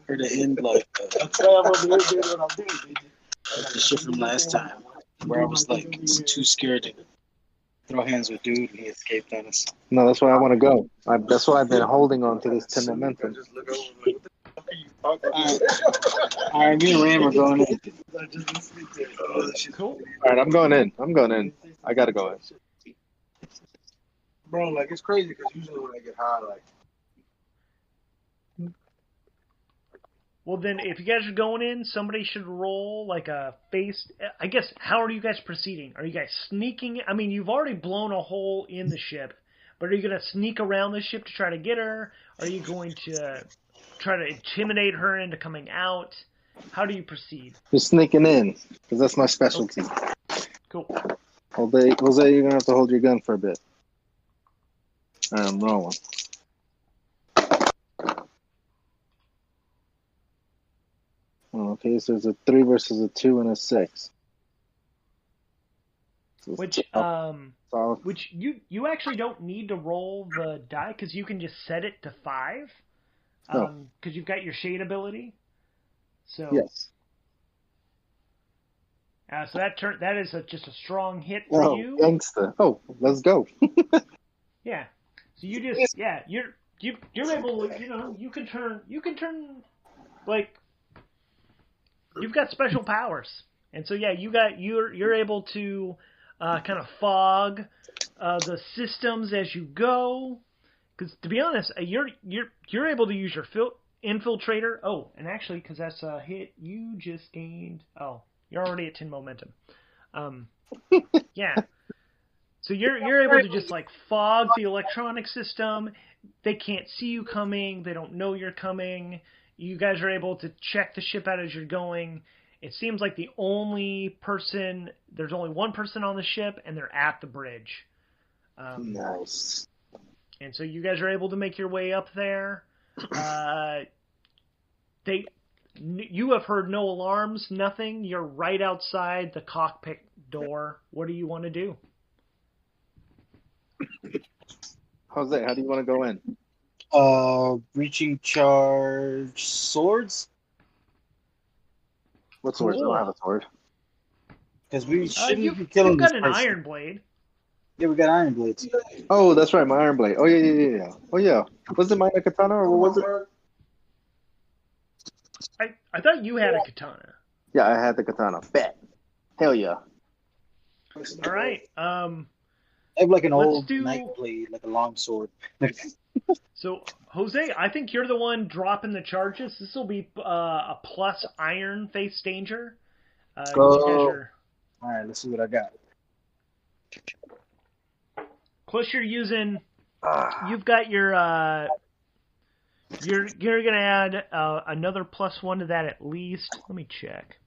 D: or to end like the shit from last time, where I was like too scared to throw hands with dude and he escaped on us.
B: No, that's why I want to go. That's why I've been holding on to this 10 momentum.
D: Alright, me and Ram are going in.
A: Cool.
B: All right, I'm going in. I got to go in.
F: Bro, like, it's crazy because usually when I get high, like,
A: Well, then, if you guys are going in, somebody should roll like a face. I guess, how are you guys proceeding? Are you guys sneaking? I mean, you've already blown a hole in the ship, but are you going to sneak around the ship to try to get her? Are you going to try to intimidate her into coming out? How do you proceed?
B: Just sneaking in, because that's my specialty.
A: Cool.
B: Jose, you're going to have to hold your gun for a bit. I'm rolling. Okay, so there's a 3 versus a 2 and a 6. So
A: Which you actually don't need to roll the die, because you can just set it to 5. Because you've got your shade ability. So
B: yes.
A: So that is just a strong hit for you.
B: Gangsta. Oh, let's go.
A: Yeah. So you just you're able to, you can turn like, you've got special powers. And so yeah, you're able to kind of fog the systems as you go. Because to be honest, you're able to use your infiltrator. Oh, and actually, because that's a hit, you just gained. Oh, you're already at 10 momentum. Yeah. So you're able to just like fog the electronic system. They can't see you coming. They don't know you're coming. You guys are able to check the ship out as you're going. It seems like there's only one person on the ship, and they're at the bridge.
B: Nice.
A: And so you guys are able to make your way up there. You have heard no alarms, nothing. You're right outside the cockpit door. What do you want to do?
B: Jose, how do you want to go in?
D: Reaching charge swords?
B: What sword? I don't have a sword.
D: Because we shouldn't be killing
A: You've got
D: this
A: an
D: person.
A: iron blade.
D: Yeah, we got iron blades.
B: Oh, that's right, my iron blade. Oh, yeah. Oh, yeah. Was it my katana or what was it?
A: I thought you had a katana.
B: Yeah, I had the katana. Bet. Hell yeah.
A: All right.
D: I have like an
A: Let's
D: old
A: do-
D: knight blade, like a long sword.
A: So, Jose, I think you're the one dropping the charges. This will be a plus iron face danger.
D: Go.
A: You guys are...
D: All right, let's see what I got.
A: Plus, you're using... You've got your... You're going to add another +1 to that at least. Let me check.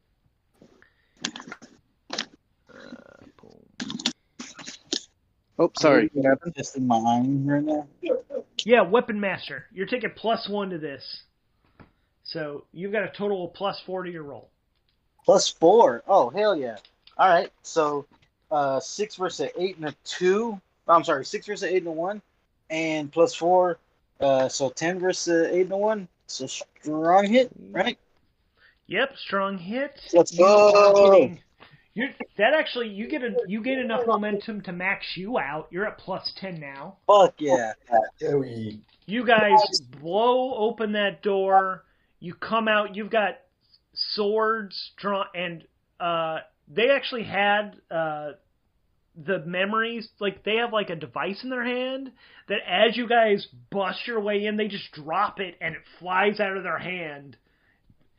B: Oh, sorry. What happened?
D: Just in my iron right now.
A: Yeah, Weapon Master. You're taking +1 to this. So, you've got a total of +4 to your roll.
D: +4. Oh, hell yeah. All right, so 6 versus 8 and a 2. I'm sorry, 6 versus 8 and a 1. And +4, so 10 versus 8 and a 1. So strong hit, right?
A: Yep, strong hit.
D: Let's go.
A: You get enough momentum to max you out. You're at +10 now.
D: Fuck yeah.
A: You guys blow open that door. You come out. You've got swords drawn, and they actually had the memories. Like they have like a device in their hand that as you guys bust your way in, they just drop it and it flies out of their hand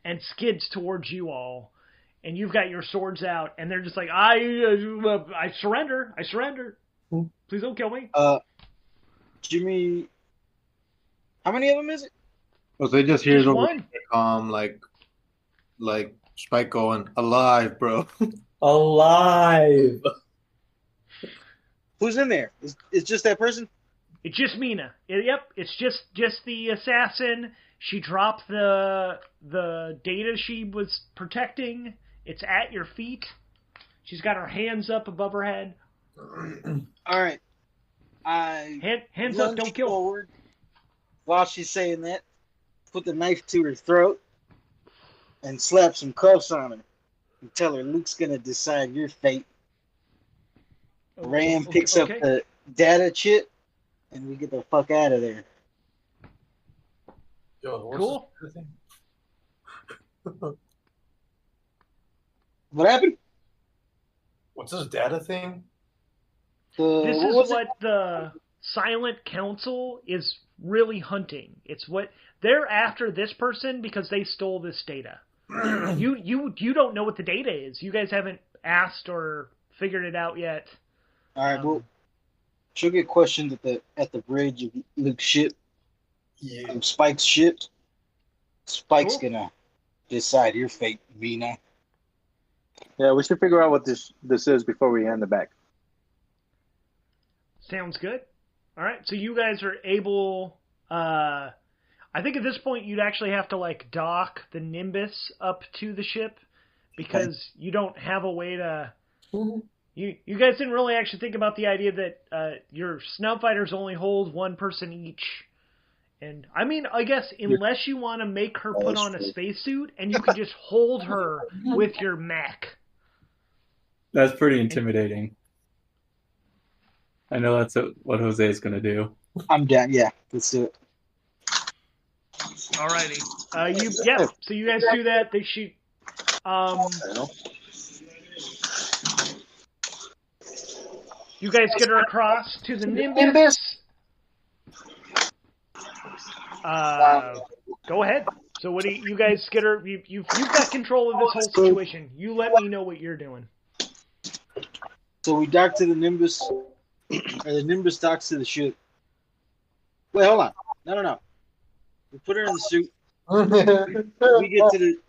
A: and skids towards you all. And you've got your swords out, and they're just like, I surrender. I surrender. Please don't kill me.
D: Jimmy, how many of them is it?
C: Well, they just hear
A: Just
C: the
A: one.
C: like Spike going, alive, bro.
E: Alive.
D: Who's in there? Is just that person?
A: It's just Mina. Yep, it's just the assassin. She dropped the data she was protecting. It's at your feet. She's got her hands up above her head.
D: All right.
A: Hands up, don't kill.
D: Forward while she's saying that. Put the knife to her throat and slap some cuffs on her and tell her Luke's gonna decide your fate. Ram picks up the data chip and we get the fuck out of there.
C: Yo,
A: Cool.
D: What happened?
C: What's this data thing?
A: This is what the Silent Council is really hunting. It's what they're after this person because they stole this data. You don't know what the data is. You guys haven't asked or figured it out yet.
D: All right, well, she'll get questioned at the bridge of Luke's ship.
C: Yeah.
D: Spike's ship. Spike's
A: Cool.
D: gonna decide your fate, Mina.
B: Yeah, we should figure out what this is before we hand it back.
A: Sounds good. All right, so you guys are able. I think at this point you'd actually have to like dock the Nimbus up to the ship because you don't have a way to. You guys didn't really actually think about the idea that your snub fighters only hold one person each. And I mean, I guess unless you want to make her put on a spacesuit and you can just hold her with your mech.
E: That's pretty intimidating. I know that's what Jose is going to do.
D: I'm down. Yeah, let's do it.
A: Alrighty. So you guys do that. They shoot. You guys get her across to the Nimbus. Go ahead. So what do you guys get her? You've got control of this whole situation. You let me know what you're doing.
D: So we dock to the Nimbus, or the Nimbus docks to the ship. Wait, hold on. No. We put her in the suit.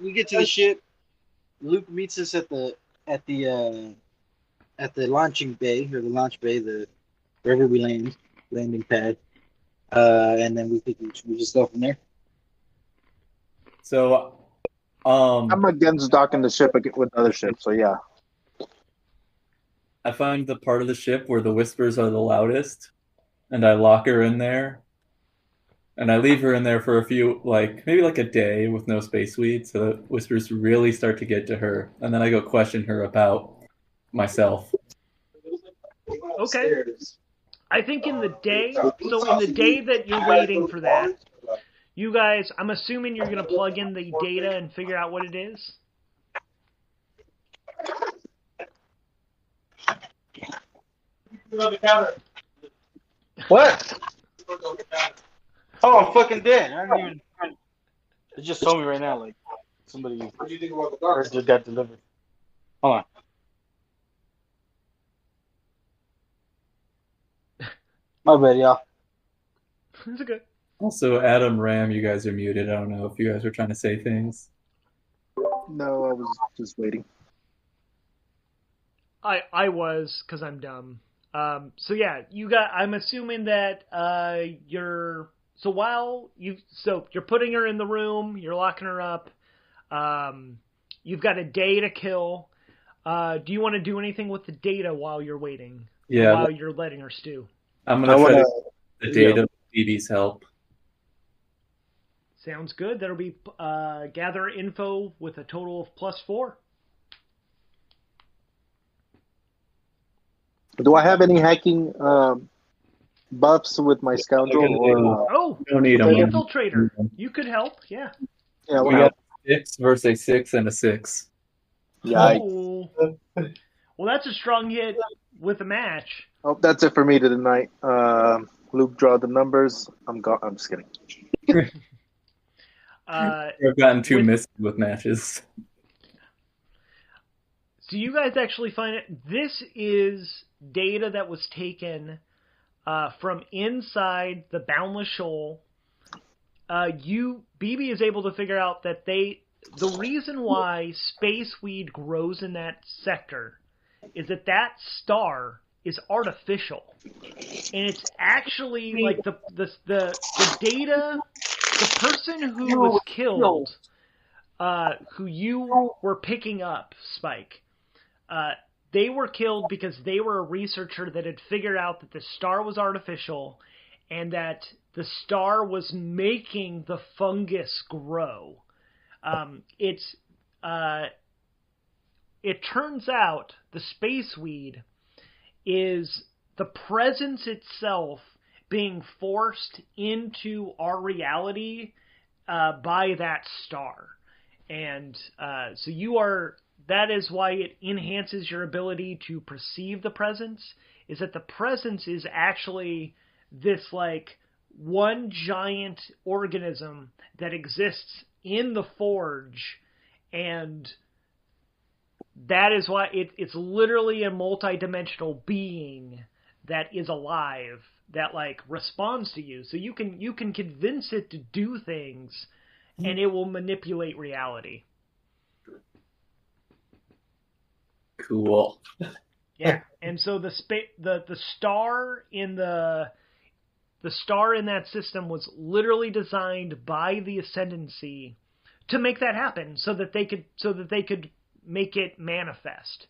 D: we get to the ship. Luke meets us at the launching bay, or the launch bay, wherever we landing pad. And then we just go from there.
E: So,
B: I'm against docking the ship with other ships, so yeah.
E: I find the part of the ship where the whispers are the loudest, and I lock her in there, and I leave her in there for a few, maybe a day with no space weed, so the whispers really start to get to her, and then I go question her about myself.
A: Okay. I think in the day that you're waiting for that, you guys, I'm assuming you're going to plug in the data and figure out what it is.
D: What? Oh, I'm fucking dead. I didn't even. It just told me right now, like somebody
F: What do you think about the dark?
D: just got delivered. Hold on. My bad, y'all.
A: It's okay.
E: Also, Adam, Ram, you guys are muted. I don't know if you guys were trying to say things.
B: No, I was just waiting.
A: I was, because I'm dumb. So yeah, you got. I'm assuming that you're. So while you're putting her in the room, you're locking her up. You've got a day to kill. Do you want to do anything with the data while you're waiting?
E: Yeah.
A: While you're letting her stew.
E: I'm gonna try to get the data with Phoebe's help.
A: Sounds good. That'll be gather info with a total of +4.
B: Do I have any hacking buffs with my scoundrel? Or,
A: Oh,
E: We don't need them.
A: infiltrator. You could help. Yeah.
B: yeah,
E: We got 6 versus a 6 and a 6.
B: Yikes.
A: Oh. Well, that's a strong hit with a match.
B: Oh, that's it for me tonight. Luke, draw the numbers. I'm just kidding.
E: I've gotten 2 missed with matches.
A: So you guys actually find it. This is data that was taken from inside the Boundless Shoal. BB is able to figure out that the reason why spaceweed grows in that sector is that star is artificial, and it's actually like the data. The person who was killed, who you were picking up, Spike, they were killed because they were a researcher that had figured out that the star was artificial and that the star was making the fungus grow. It turns out the spaceweed is the presence itself being forced into our reality by that star. And so that is why it enhances your ability to perceive the presence, is that the presence is actually this like one giant organism that exists in the forge, and that is why it's literally a multi-dimensional being that is alive, that like responds to you. So you can convince it to do things, and it will manipulate reality.
E: Cool.
A: Yeah, and so the star in the star in that system was literally designed by the Ascendancy to make that happen, so that they could make it manifest.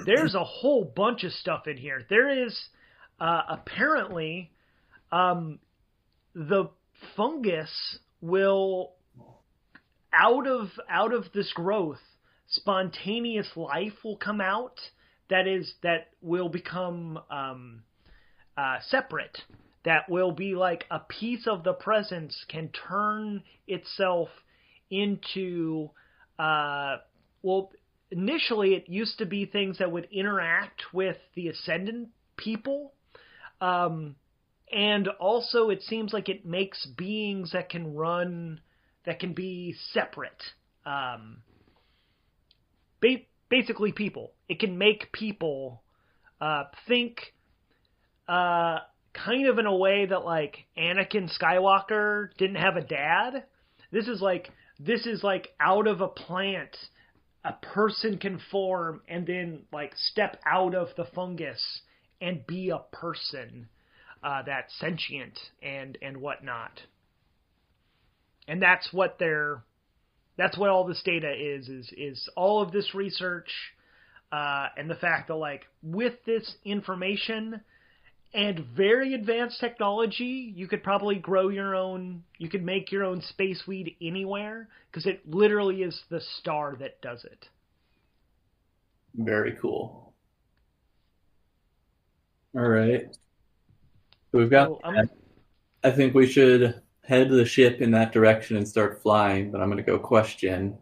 A: There's a whole bunch of stuff in here. There is apparently the fungus will out of this growth, spontaneous life will come out that will become separate, that will be like a piece of the presence can turn itself into initially it used to be things that would interact with the Ascendant people, and also it seems like it makes beings that can be separate. Basically people. It can make people think kind of in a way that like Anakin Skywalker didn't have a dad. This is like out of a plant a person can form and then like step out of the fungus and be a person that's sentient and whatnot. And that's what all this data is all of this research, and the fact that like with this information and very advanced technology, you could probably you could make your own spaceweed anywhere, because it literally is the star that does it.
E: Very cool. All right. So we've got I think we should head the ship in that direction and start flying, but I'm going to go question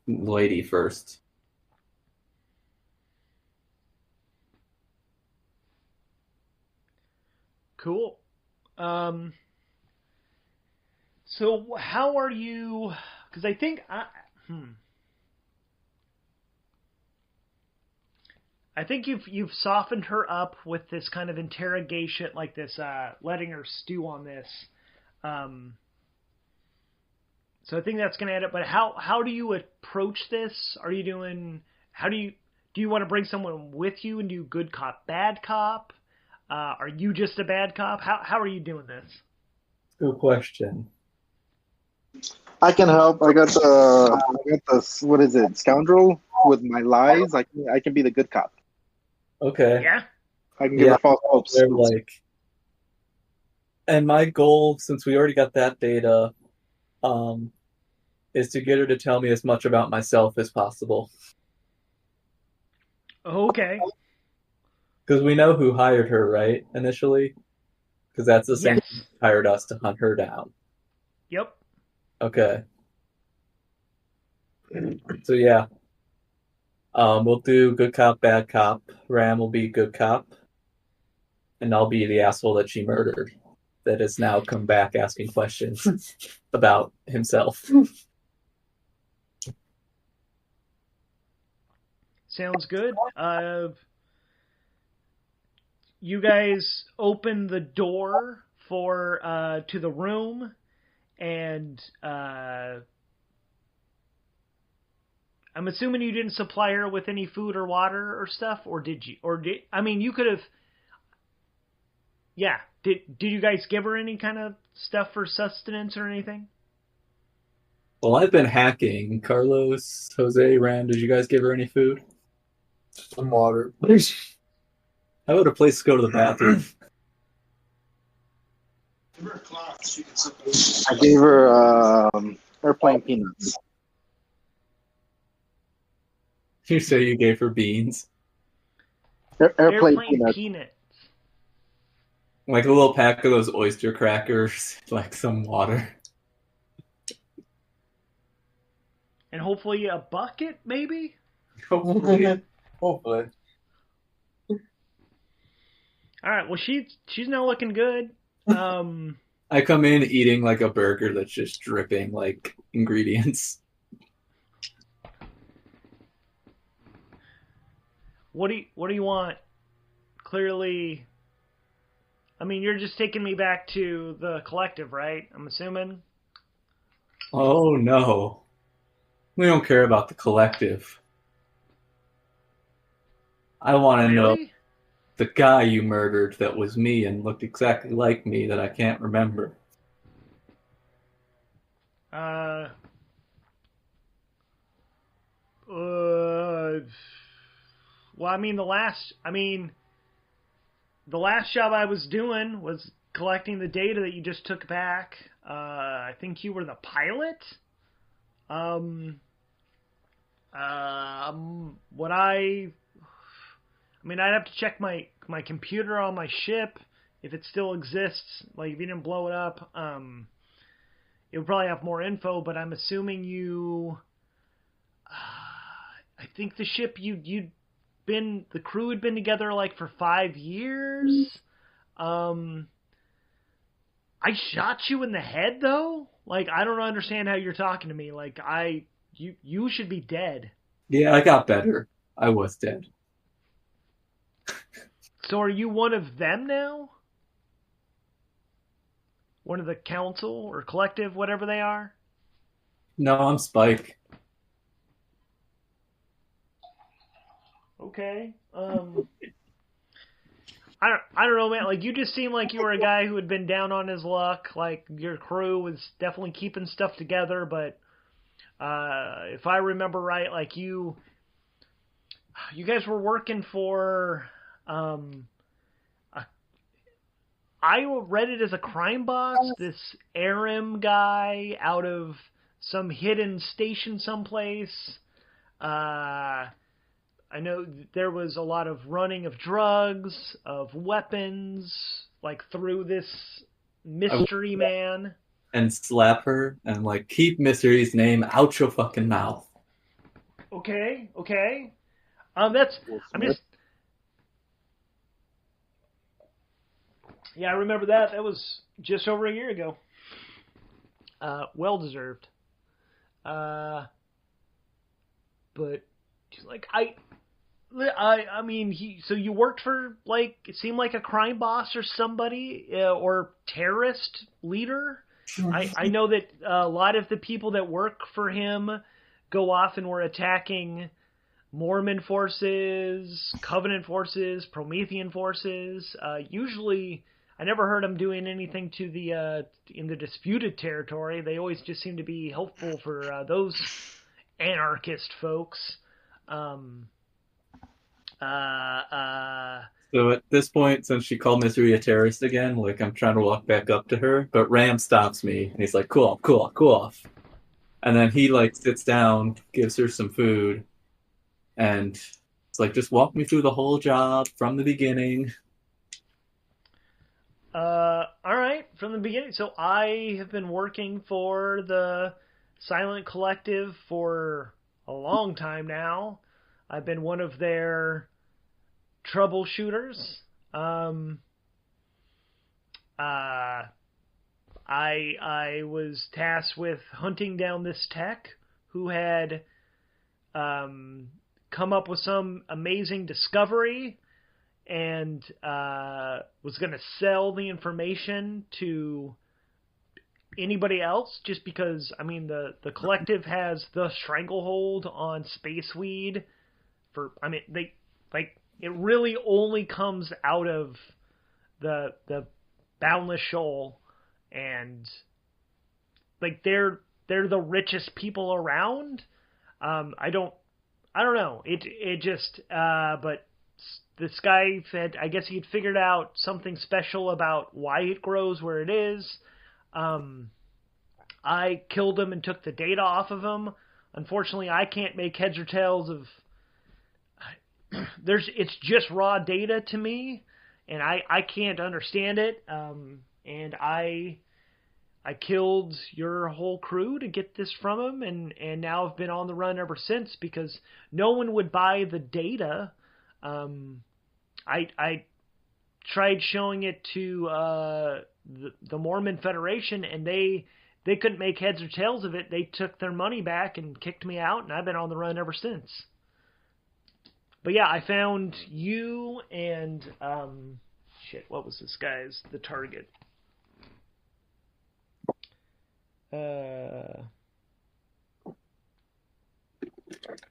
E: the lady first.
A: Cool. So how are you? Because I think I think you've softened her up with this kind of interrogation, like this, letting her stew on this. So I think that's going to add up. But how do you approach this? Are you doing? Do you want to bring someone with you and do good cop, bad cop? Are you just a bad cop? How are you doing this?
E: Good question.
B: I can help. I got the what is it, scoundrel with my lies. I can be the good cop.
E: Okay.
A: Yeah.
B: I can give her false hopes.
E: They're like, and my goal, since we already got that data, is to get her to tell me as much about myself as possible.
A: Okay.
E: Because we know who hired her, right? Initially, because that's the same who hired us to hunt her down.
A: Yep.
E: Okay. So yeah, we'll do good cop, bad cop. Ram will be good cop, and I'll be the asshole that she murdered, that has now come back asking questions about himself.
A: Sounds good. You guys open the door for to the room, and I'm assuming you didn't supply her with any food or water or stuff, or did you? I mean, you could have. Yeah. Did you guys give her any kind of stuff for sustenance or anything?
E: Well, I've been hacking. Carlos, Jose, Ram, did you guys give her any food?
C: Some water.
E: How about a place to go to the bathroom?
F: Give her a cloth. She can sit
B: I gave her airplane peanuts.
E: You say you gave her beans?
B: Airplane peanuts.
A: Peanut.
E: Like a little pack of those oyster crackers, like some water.
A: And hopefully a bucket, maybe?
E: Hopefully.
C: Hopefully.
A: All right. Well, she's now looking good.
E: I come in eating like a burger that's just dripping like ingredients.
A: What do you want? Clearly, I mean, you're just taking me back to the collective, right? I'm assuming.
E: Oh no. We don't care about the collective. I want to know
A: Really?
E: the guy you murdered that was me and looked exactly like me that I can't remember.
A: Well, the last job I was doing was collecting the data that you just took back. I think you were the pilot. I'd have to check my computer on my ship if it still exists. Like, if you didn't blow it up, it would probably have more info. But I'm assuming you. I think the ship the crew had been together like for 5 years. I shot you in the head though. Like, I don't understand how you're talking to me. Like, you should be dead.
E: Yeah, I got better. I was dead.
A: So are you one of them now? One of the council or collective, whatever they are?
E: No, I'm Spike.
A: Okay. I don't know, man. Like, you just seem like you were a guy who had been down on his luck. Like, your crew was definitely keeping stuff together, but if I remember right, like, you guys were working for I read it as a crime boss, this Aram guy out of some hidden station someplace. I know there was a lot of running of drugs, of weapons, like through this mystery man.
E: And slap her and like, keep Mystery's name out your fucking mouth.
A: Okay. Yeah, I remember that. That was just over a year ago. Well deserved. But like I mean, so you worked for, like, it seemed like a crime boss or somebody, or terrorist leader. I know that a lot of the people that work for him go off and were attacking Mormon forces, Covenant forces, Promethean forces. Usually, I never heard them doing anything to the in the disputed territory. They always just seem to be helpful for those anarchist folks.
E: So at this point, since she called Misery a terrorist again, like, I'm trying to walk back up to her, but Ram stops me and he's like, "Cool, cool, cool off." And then he, like, sits down, gives her some food, and it's like, "Just walk me through the whole job from the beginning."
A: All right, from the beginning. So I have been working for the Silent Collective for a long time now. I've been one of their troubleshooters. I was tasked with hunting down this tech who had come up with some amazing discovery and was going to sell the information to anybody else, just because, I mean, the collective has the stranglehold on spaceweed. I mean, they, like, it really only comes out of the Boundless Shoal, and, like, they're the richest people around. I don't know. It just, but this guy said, I guess he'd figured out something special about why it grows where it is. I killed him and took the data off of him. Unfortunately, I can't make heads or tails of. It's just raw data to me, and I can't understand it. And I killed your whole crew to get this from him, and now I've been on the run ever since because no one would buy the data. I tried showing it to the Mormon Federation, and they couldn't make heads or tails of it. They took their money back and kicked me out, and I've been on the run ever since. But yeah, I found you and what was this guy's the target?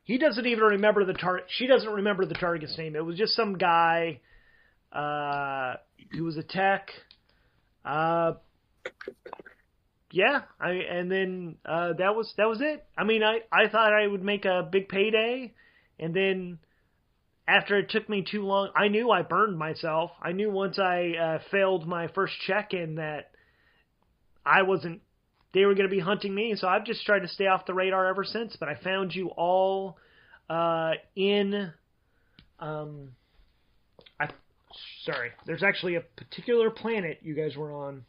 A: He doesn't even remember the target. She doesn't remember the target's name. It was just some guy who was a tech. Yeah, and then that was it. I mean, I thought I would make a big payday, and then after it took me too long, I knew I burned myself. I knew once I failed my first check-in that they were going to be hunting me, so I've just tried to stay off the radar ever since. But I found you all in. Sorry, there's actually a particular planet you guys were on.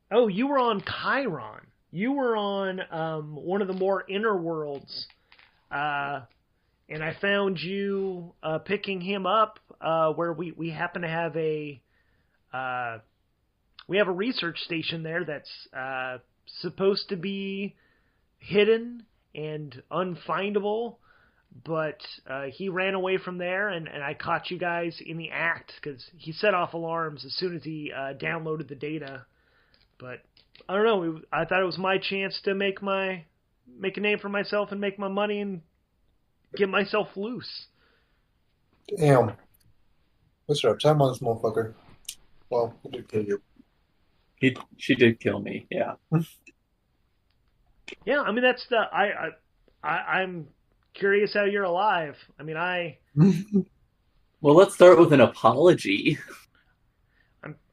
A: Oh, you were on Chiron. You were on one of the more inner worlds. And I found you picking him up where we happen to have a research station there that's supposed to be hidden and unfindable, but he ran away from there, and I caught you guys in the act because he set off alarms as soon as he downloaded the data. But I don't know. I thought it was my chance to make a name for myself and make my money and get myself loose.
C: Damn. Mr. Time on this motherfucker. Well, he did kill you.
E: She did kill me, yeah.
A: Yeah, I mean, that's I'm curious how you're alive. I mean,
E: Well, let's start with an apology.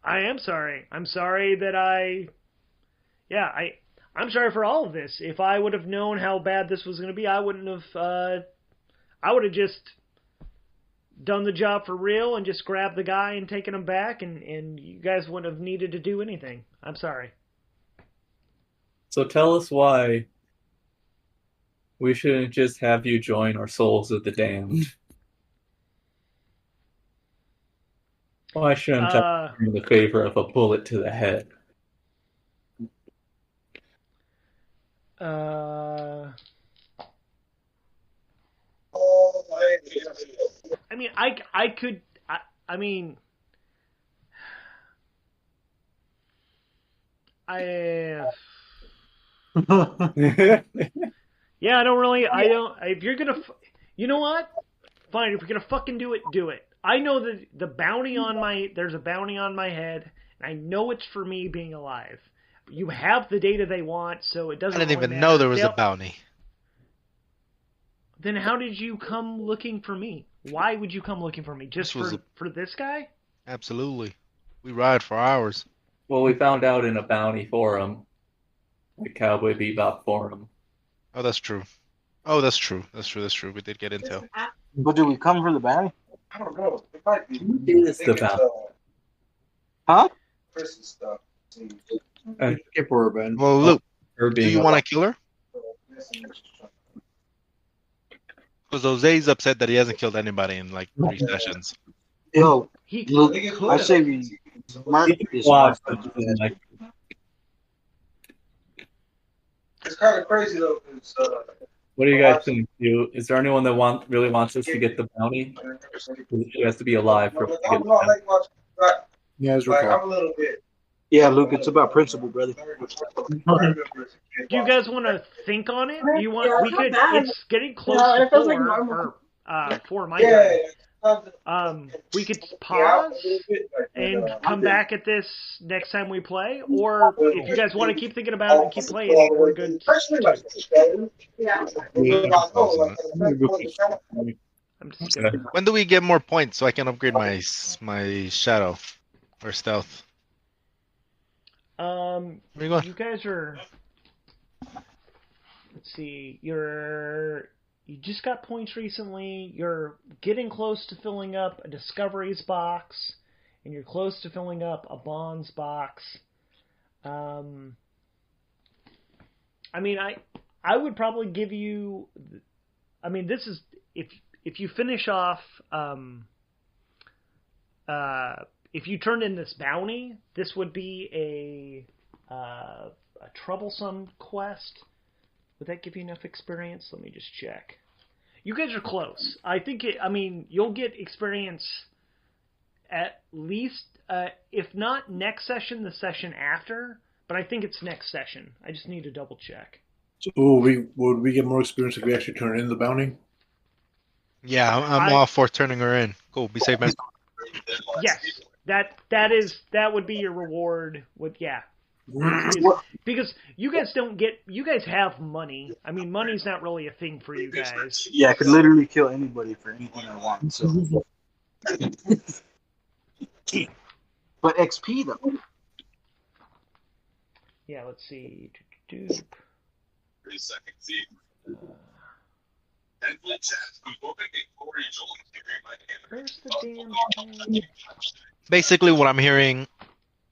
A: I am sorry. I'm sorry that I'm sorry for all of this. If I would have known how bad this was going to be, I wouldn't have, I would have just done the job for real and just grabbed the guy and taken him back, and you guys wouldn't have needed to do anything. I'm sorry.
E: So tell us why We shouldn't just have you join our Souls of the Damned. Why shouldn't I do the favor of a bullet to the head?
A: I mean, I could. I mean, yeah, I don't really. I don't. If you're gonna, you know what? Fine. If you're gonna fucking do it, do it. I know that the bounty on my there's a bounty on my head, and I know it's for me being alive. You have the data they want, so it doesn't.
G: I didn't
A: really
G: even
A: matter.
G: know there was a bounty.
A: Then how did you come looking for me? Why would you come looking for me? Just for this guy?
G: Absolutely. We ride for hours.
E: Well, we found out in a bounty forum, the Cowboy Bebop forum.
G: Oh, that's true. Oh, that's true. That's true. We did get intel.
D: But do we come for the bounty?
F: I don't know. It might be.
E: It is the bounty.
D: Huh?
F: Chris's stuff.
C: And skip her, Ben.
G: Well, Luke,
E: Her
G: do
E: being
G: you want to kill her? Because Jose's upset that he hasn't killed anybody in like 3 sessions.
D: Yo,
A: He
D: Luke,
A: could.
D: I say we mark this.
E: Why?
F: It's kind of crazy though. Cause,
E: What do you guys think? Is there anyone that really wants us to get the bounty? She has to be alive for us to get the bounty.
C: Yeah, it's
F: like,
C: recorded.
F: I'm a little bit.
D: Yeah, Luke, it's about principle, brother.
A: Do you guys want to think on it? You want? We could. It's getting close
H: No,
A: to
H: it feels
A: 4
H: like normal.
A: or 4 my
F: Yeah.
A: time. We could pause and come back at this next time we play, or if you guys want to keep thinking about it and keep playing, we're good.
H: Yeah.
A: I'm just gonna,
G: When do we get more points so I can upgrade my shadow or stealth? Where you going?
A: you guys are. Let's see. You just got points recently. You're getting close to filling up a Discoveries box, and you're close to filling up a Bonds box. I mean, I would probably give you. I mean, this is if you finish off. If you turned in this bounty, this would be a troublesome quest. Would that give you enough experience? Let me just check. You guys are close. I think you'll get experience at least, if not next session, the session after. But I think it's next session. I just need to double check.
C: So would we get more experience if we actually turn in the bounty?
G: Yeah, I'm all for turning her in. Cool. Be safe, man.
A: Yes, that would be your reward. Because you guys have money. I mean, money's not really a thing for you guys.
D: Yeah, I could literally kill anybody for anything I want. So, but XP though.
A: Yeah, let's see.
I: 3 seconds.
A: Where's the damn thing?
G: Basically, what I'm hearing,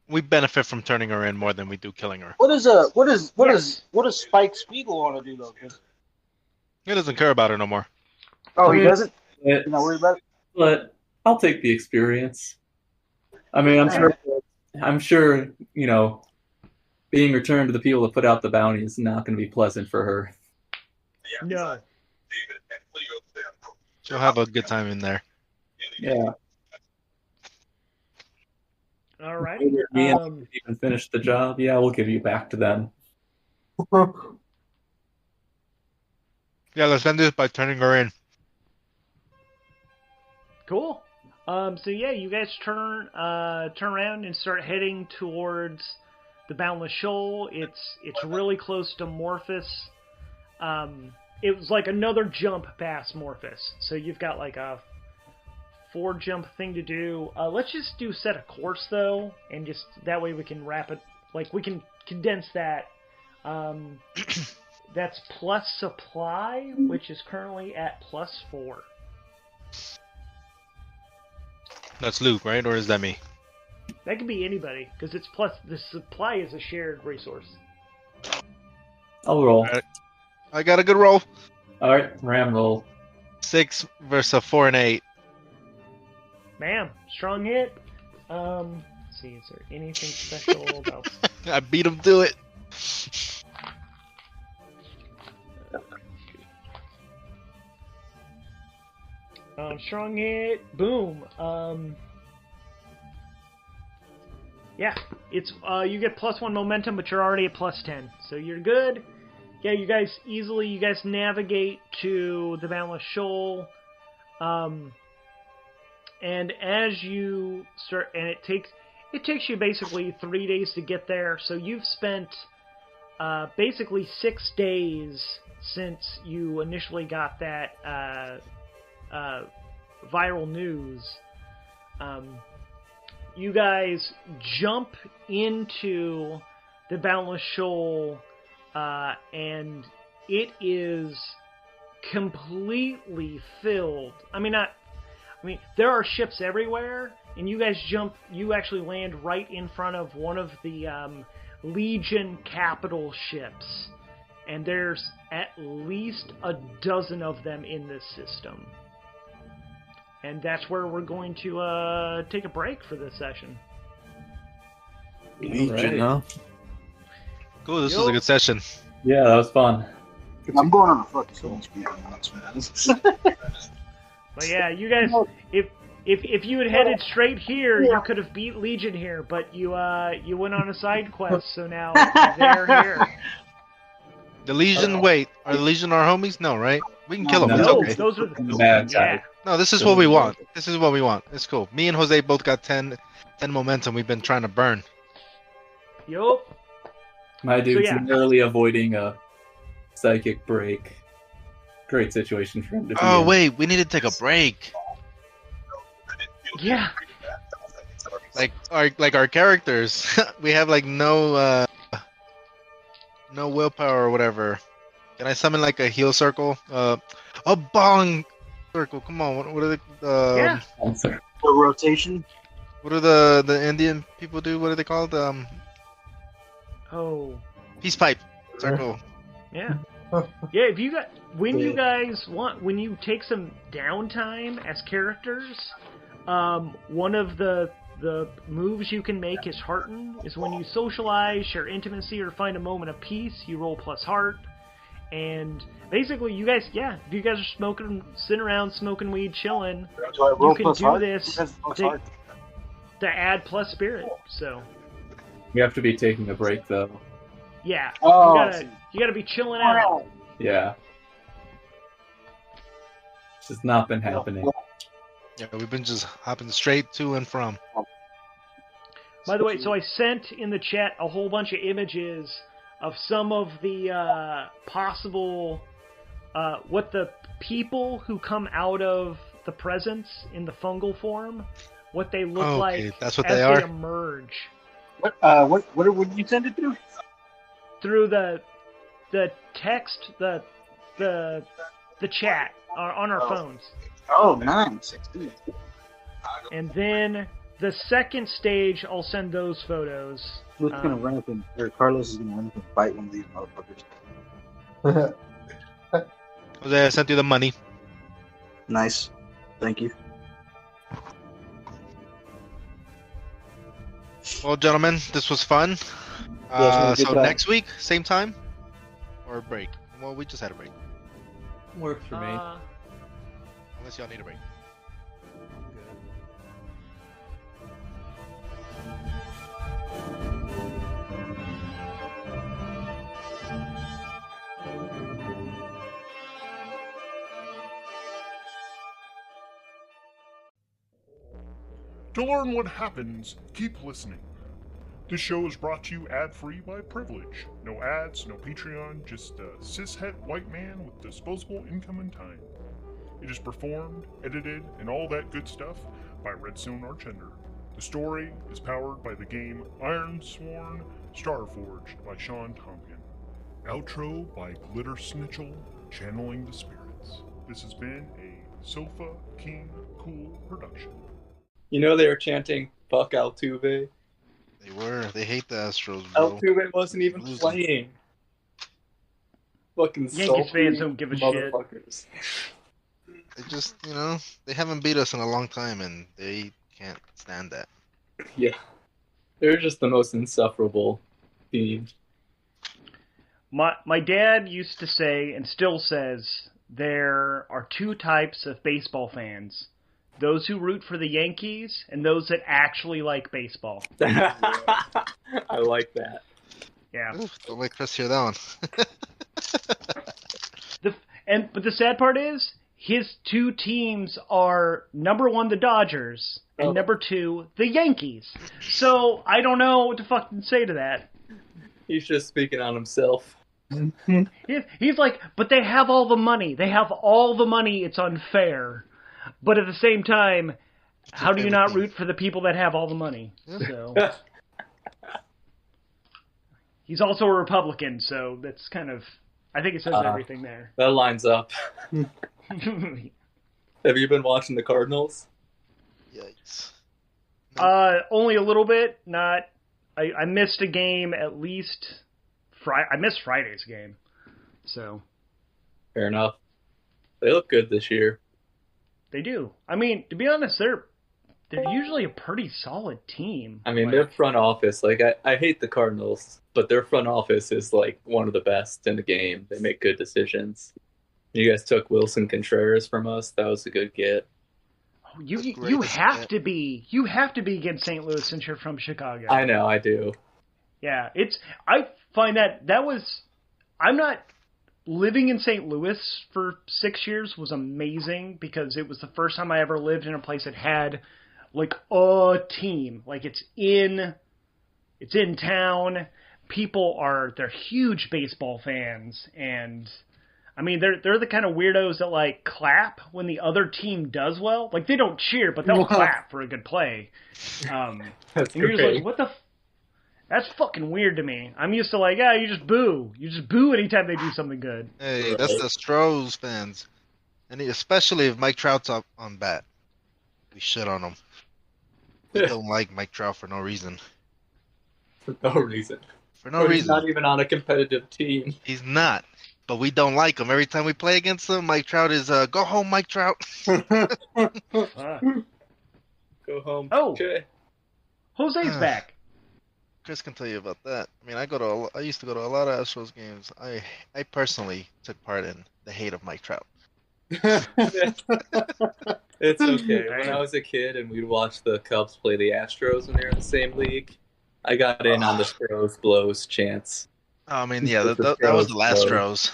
G: we benefit from turning her in more than we do killing her.
D: What does Spike Spiegel want to do though?
G: He doesn't care about her no more.
D: Oh, he
E: mean,
D: doesn't. You're not worried about it.
E: But I'll take the experience. I mean, I'm sure, being returned to the people that put out the bounty is not going to be pleasant for her.
A: No.
G: She'll have a good time in there.
E: Yeah.
A: All right.
E: Even finish the job. Yeah, we'll give you back to them.
G: Yeah, let's end this by turning her in.
A: Cool. So yeah, you guys turn around and start heading towards the Boundless Shoal. It's really close to Morphus. It was like another jump past Morphus. So you've got like a 4 jump thing to do. Let's just do set a course though, and just that way we can wrap it. Like we can condense that. That's plus supply, which is currently at +4.
G: That's Luke, right? Or is that me?
A: That could be anybody, because it's plus. The supply is a shared resource.
E: I'll roll.
G: I got a good roll.
E: All right, Ram roll.
G: 6 versus a 4 and 8.
A: Bam, strong hit. Let's see, is there anything special about?
G: I beat him to it.
A: Strong hit. Boom. Yeah, it's you get +1 momentum, but you're already at +10, so you're good. Yeah, you guys navigate to the Boundless Shoal, and as you start, and it takes you basically 3 days to get there. So you've spent basically 6 days since you initially got that viral news. You guys jump into the Boundless Shoal, and it is completely filled. I mean, there are ships everywhere, and you guys you actually land right in front of one of the Legion capital ships, and there's at least a dozen of them in this system. And that's where we're going to take a break for this session.
C: Legion, huh?
G: Cool, this was a good session.
E: Yeah, that was fun.
D: I'm going on a fucking song speed on this, man.
A: But yeah, you guys, if you had headed straight here, you could have beat Legion here. But you went on a side quest, so now they're here.
G: The Legion, wait, are the Legion our homies? No, right? We can kill them.
A: No,
G: It's okay.
A: those are
E: The bad
A: yeah.
E: side.
G: No, this is what we want. This is what we want. It's cool. Me and Jose both got 10 momentum we've been trying to burn.
A: Yup.
E: My dude's
A: yeah.
E: narrowly avoiding a psychic break. Great situation for him to be
G: Oh,
E: in.
G: wait, we need to take a break.
A: Yeah.
G: Like our characters. We have like no willpower or whatever. Can I summon like a heal circle? A bong circle. Come on, what are the
A: Yeah.
E: I'm sorry.
D: The rotation.
G: what do the Indian people do? What are they called?
A: Oh.
G: Peace pipe circle.
A: Yeah. Yeah, if you got when you guys when you take some downtime as characters, one of the moves you can make is hearten. Is when you socialize, share intimacy, or find a moment of peace, you roll plus heart. And basically, you guys, if you guys are sitting around smoking weed, chilling,
D: Do I roll
A: you can
D: plus
A: do
D: heart?
A: this
D: Who has plus
A: to,
D: heart?
A: to add plus spirit. So
E: We have to be taking a break though.
A: yeah,
D: Oh,
A: you gotta be chilling out.
E: Yeah. This has not been happening.
G: Yeah, we've been just hopping straight to and from.
A: By the way, so I sent in the chat a whole bunch of images of some of the possible what the people who come out of the presence in the fungal form, what they look
G: Okay,
A: like
G: that's what
A: as
G: they are?
A: emerge
D: What did you send it through?
A: through the text, the chat on our phones.
D: Oh, nice.
A: And then the second stage, I'll send those photos.
D: Who's gonna run up and or Carlos is gonna run up and fight one of these motherfuckers.
G: Jose, I sent you the money.
D: Nice. Thank you.
G: Well, gentlemen, this was fun.
D: Yeah,
G: So next week, same time, or a break? Well, we just had a break.
E: Works for me.
G: Unless y'all need a break.
J: To learn what happens, keep listening. This show is brought to you ad-free by privilege. No ads, no Patreon, just a cishet white man with disposable income and time. It is performed, edited, and all that good stuff by Redstone Archender. The story is powered by the game Ironsworn, Starforged by Shawn Tomkin. Outro by Glitter Snitchel, channeling the spirits. This has been a Sofa King Cool production.
E: You know they were chanting "fuck Altuve."
G: They were. They hate the Astros, bro.
E: Altuve wasn't even
G: Losing.
E: playing. Fuck Fucking
A: Yankees
E: sultry
A: fans don't give a shit.
E: motherfuckers.
G: They just, they haven't beat us in a long time, and they can't stand that.
E: Yeah. They're just the most insufferable team.
A: My dad used to say, and still says, there are two types of baseball fans. Those who root for the Yankees and those that actually like baseball.
E: I like that.
A: Yeah.
G: Oof, don't let Chris hear that one.
A: But the sad part is, his two teams are number 1, the Dodgers, and number 2, the Yankees. So I don't know what to fucking say to that.
E: He's just speaking on himself.
A: He's like, but they have all the money. They have all the money. It's unfair. But at the same time, how do you not root for the people that have all the money? So he's also a Republican, so that's kind of, I think it says everything there.
E: That lines up. Have you been watching the Cardinals?
G: Yikes.
A: Only a little bit. Not. I missed a game at least. I missed Friday's game. So.
E: Fair enough. They look good this year.
A: They do. I mean, to be honest, they're usually a pretty solid team.
E: I mean, their front office, like, I hate the Cardinals, but their front office is, like, one of the best in the game. They make good decisions. You guys took Wilson Contreras from us. That was a good get.
A: Oh, you have to be against St. Louis since you're from Chicago.
E: I know, I do.
A: Yeah, I find that was, I'm not, living in St. Louis for 6 years was amazing because it was the first time I ever lived in a place that had like a team. Like it's in town. They're huge baseball fans, and I mean they're the kind of weirdos that like clap when the other team does well. Like they don't cheer, but they'll clap for a good play.
E: That's
A: and you're just
E: great.
A: like, what the that's fucking weird to me. I'm used to like, you just boo. You just boo anytime they do something good.
G: Hey,
E: Right.
G: that's the Stros fans. And especially if Mike Trout's up on bat. We shit on him. We don't like Mike Trout for no reason.
E: For no reason.
G: For no
E: He's
G: reason.
E: not even on a competitive team.
G: He's not. But we don't like him. Every time we play against him, Mike Trout is, go home, Mike Trout.
E: Go home.
A: Oh.
E: Okay.
A: Jose's back.
G: Chris can tell you about that. I mean, I used to go to a lot of Astros games. I personally took part in the hate of Mike Trout.
E: It's okay. When I was a kid and we'd watch the Cubs play the Astros when they were in the same league, I got in on the Stros blows chance.
G: I mean, yeah, that was the last Stros.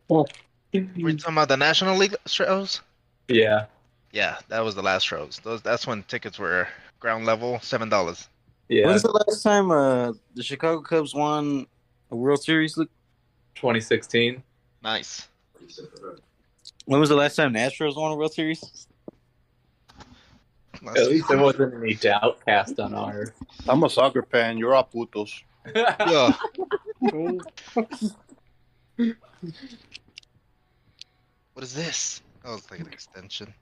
G: Were you talking about the National League Stros?
E: Yeah.
G: Yeah, that was the last Stros. That's when tickets were ground level, $7.
E: Yeah.
D: When's the last time the Chicago Cubs won a World Series?
E: 2016.
G: Nice.
D: When was the last time the Astros won a World Series?
E: At least there wasn't any doubt cast on our.
C: I'm a soccer fan. You're all putos.
G: Yeah. What is this? Oh, it's like an extension.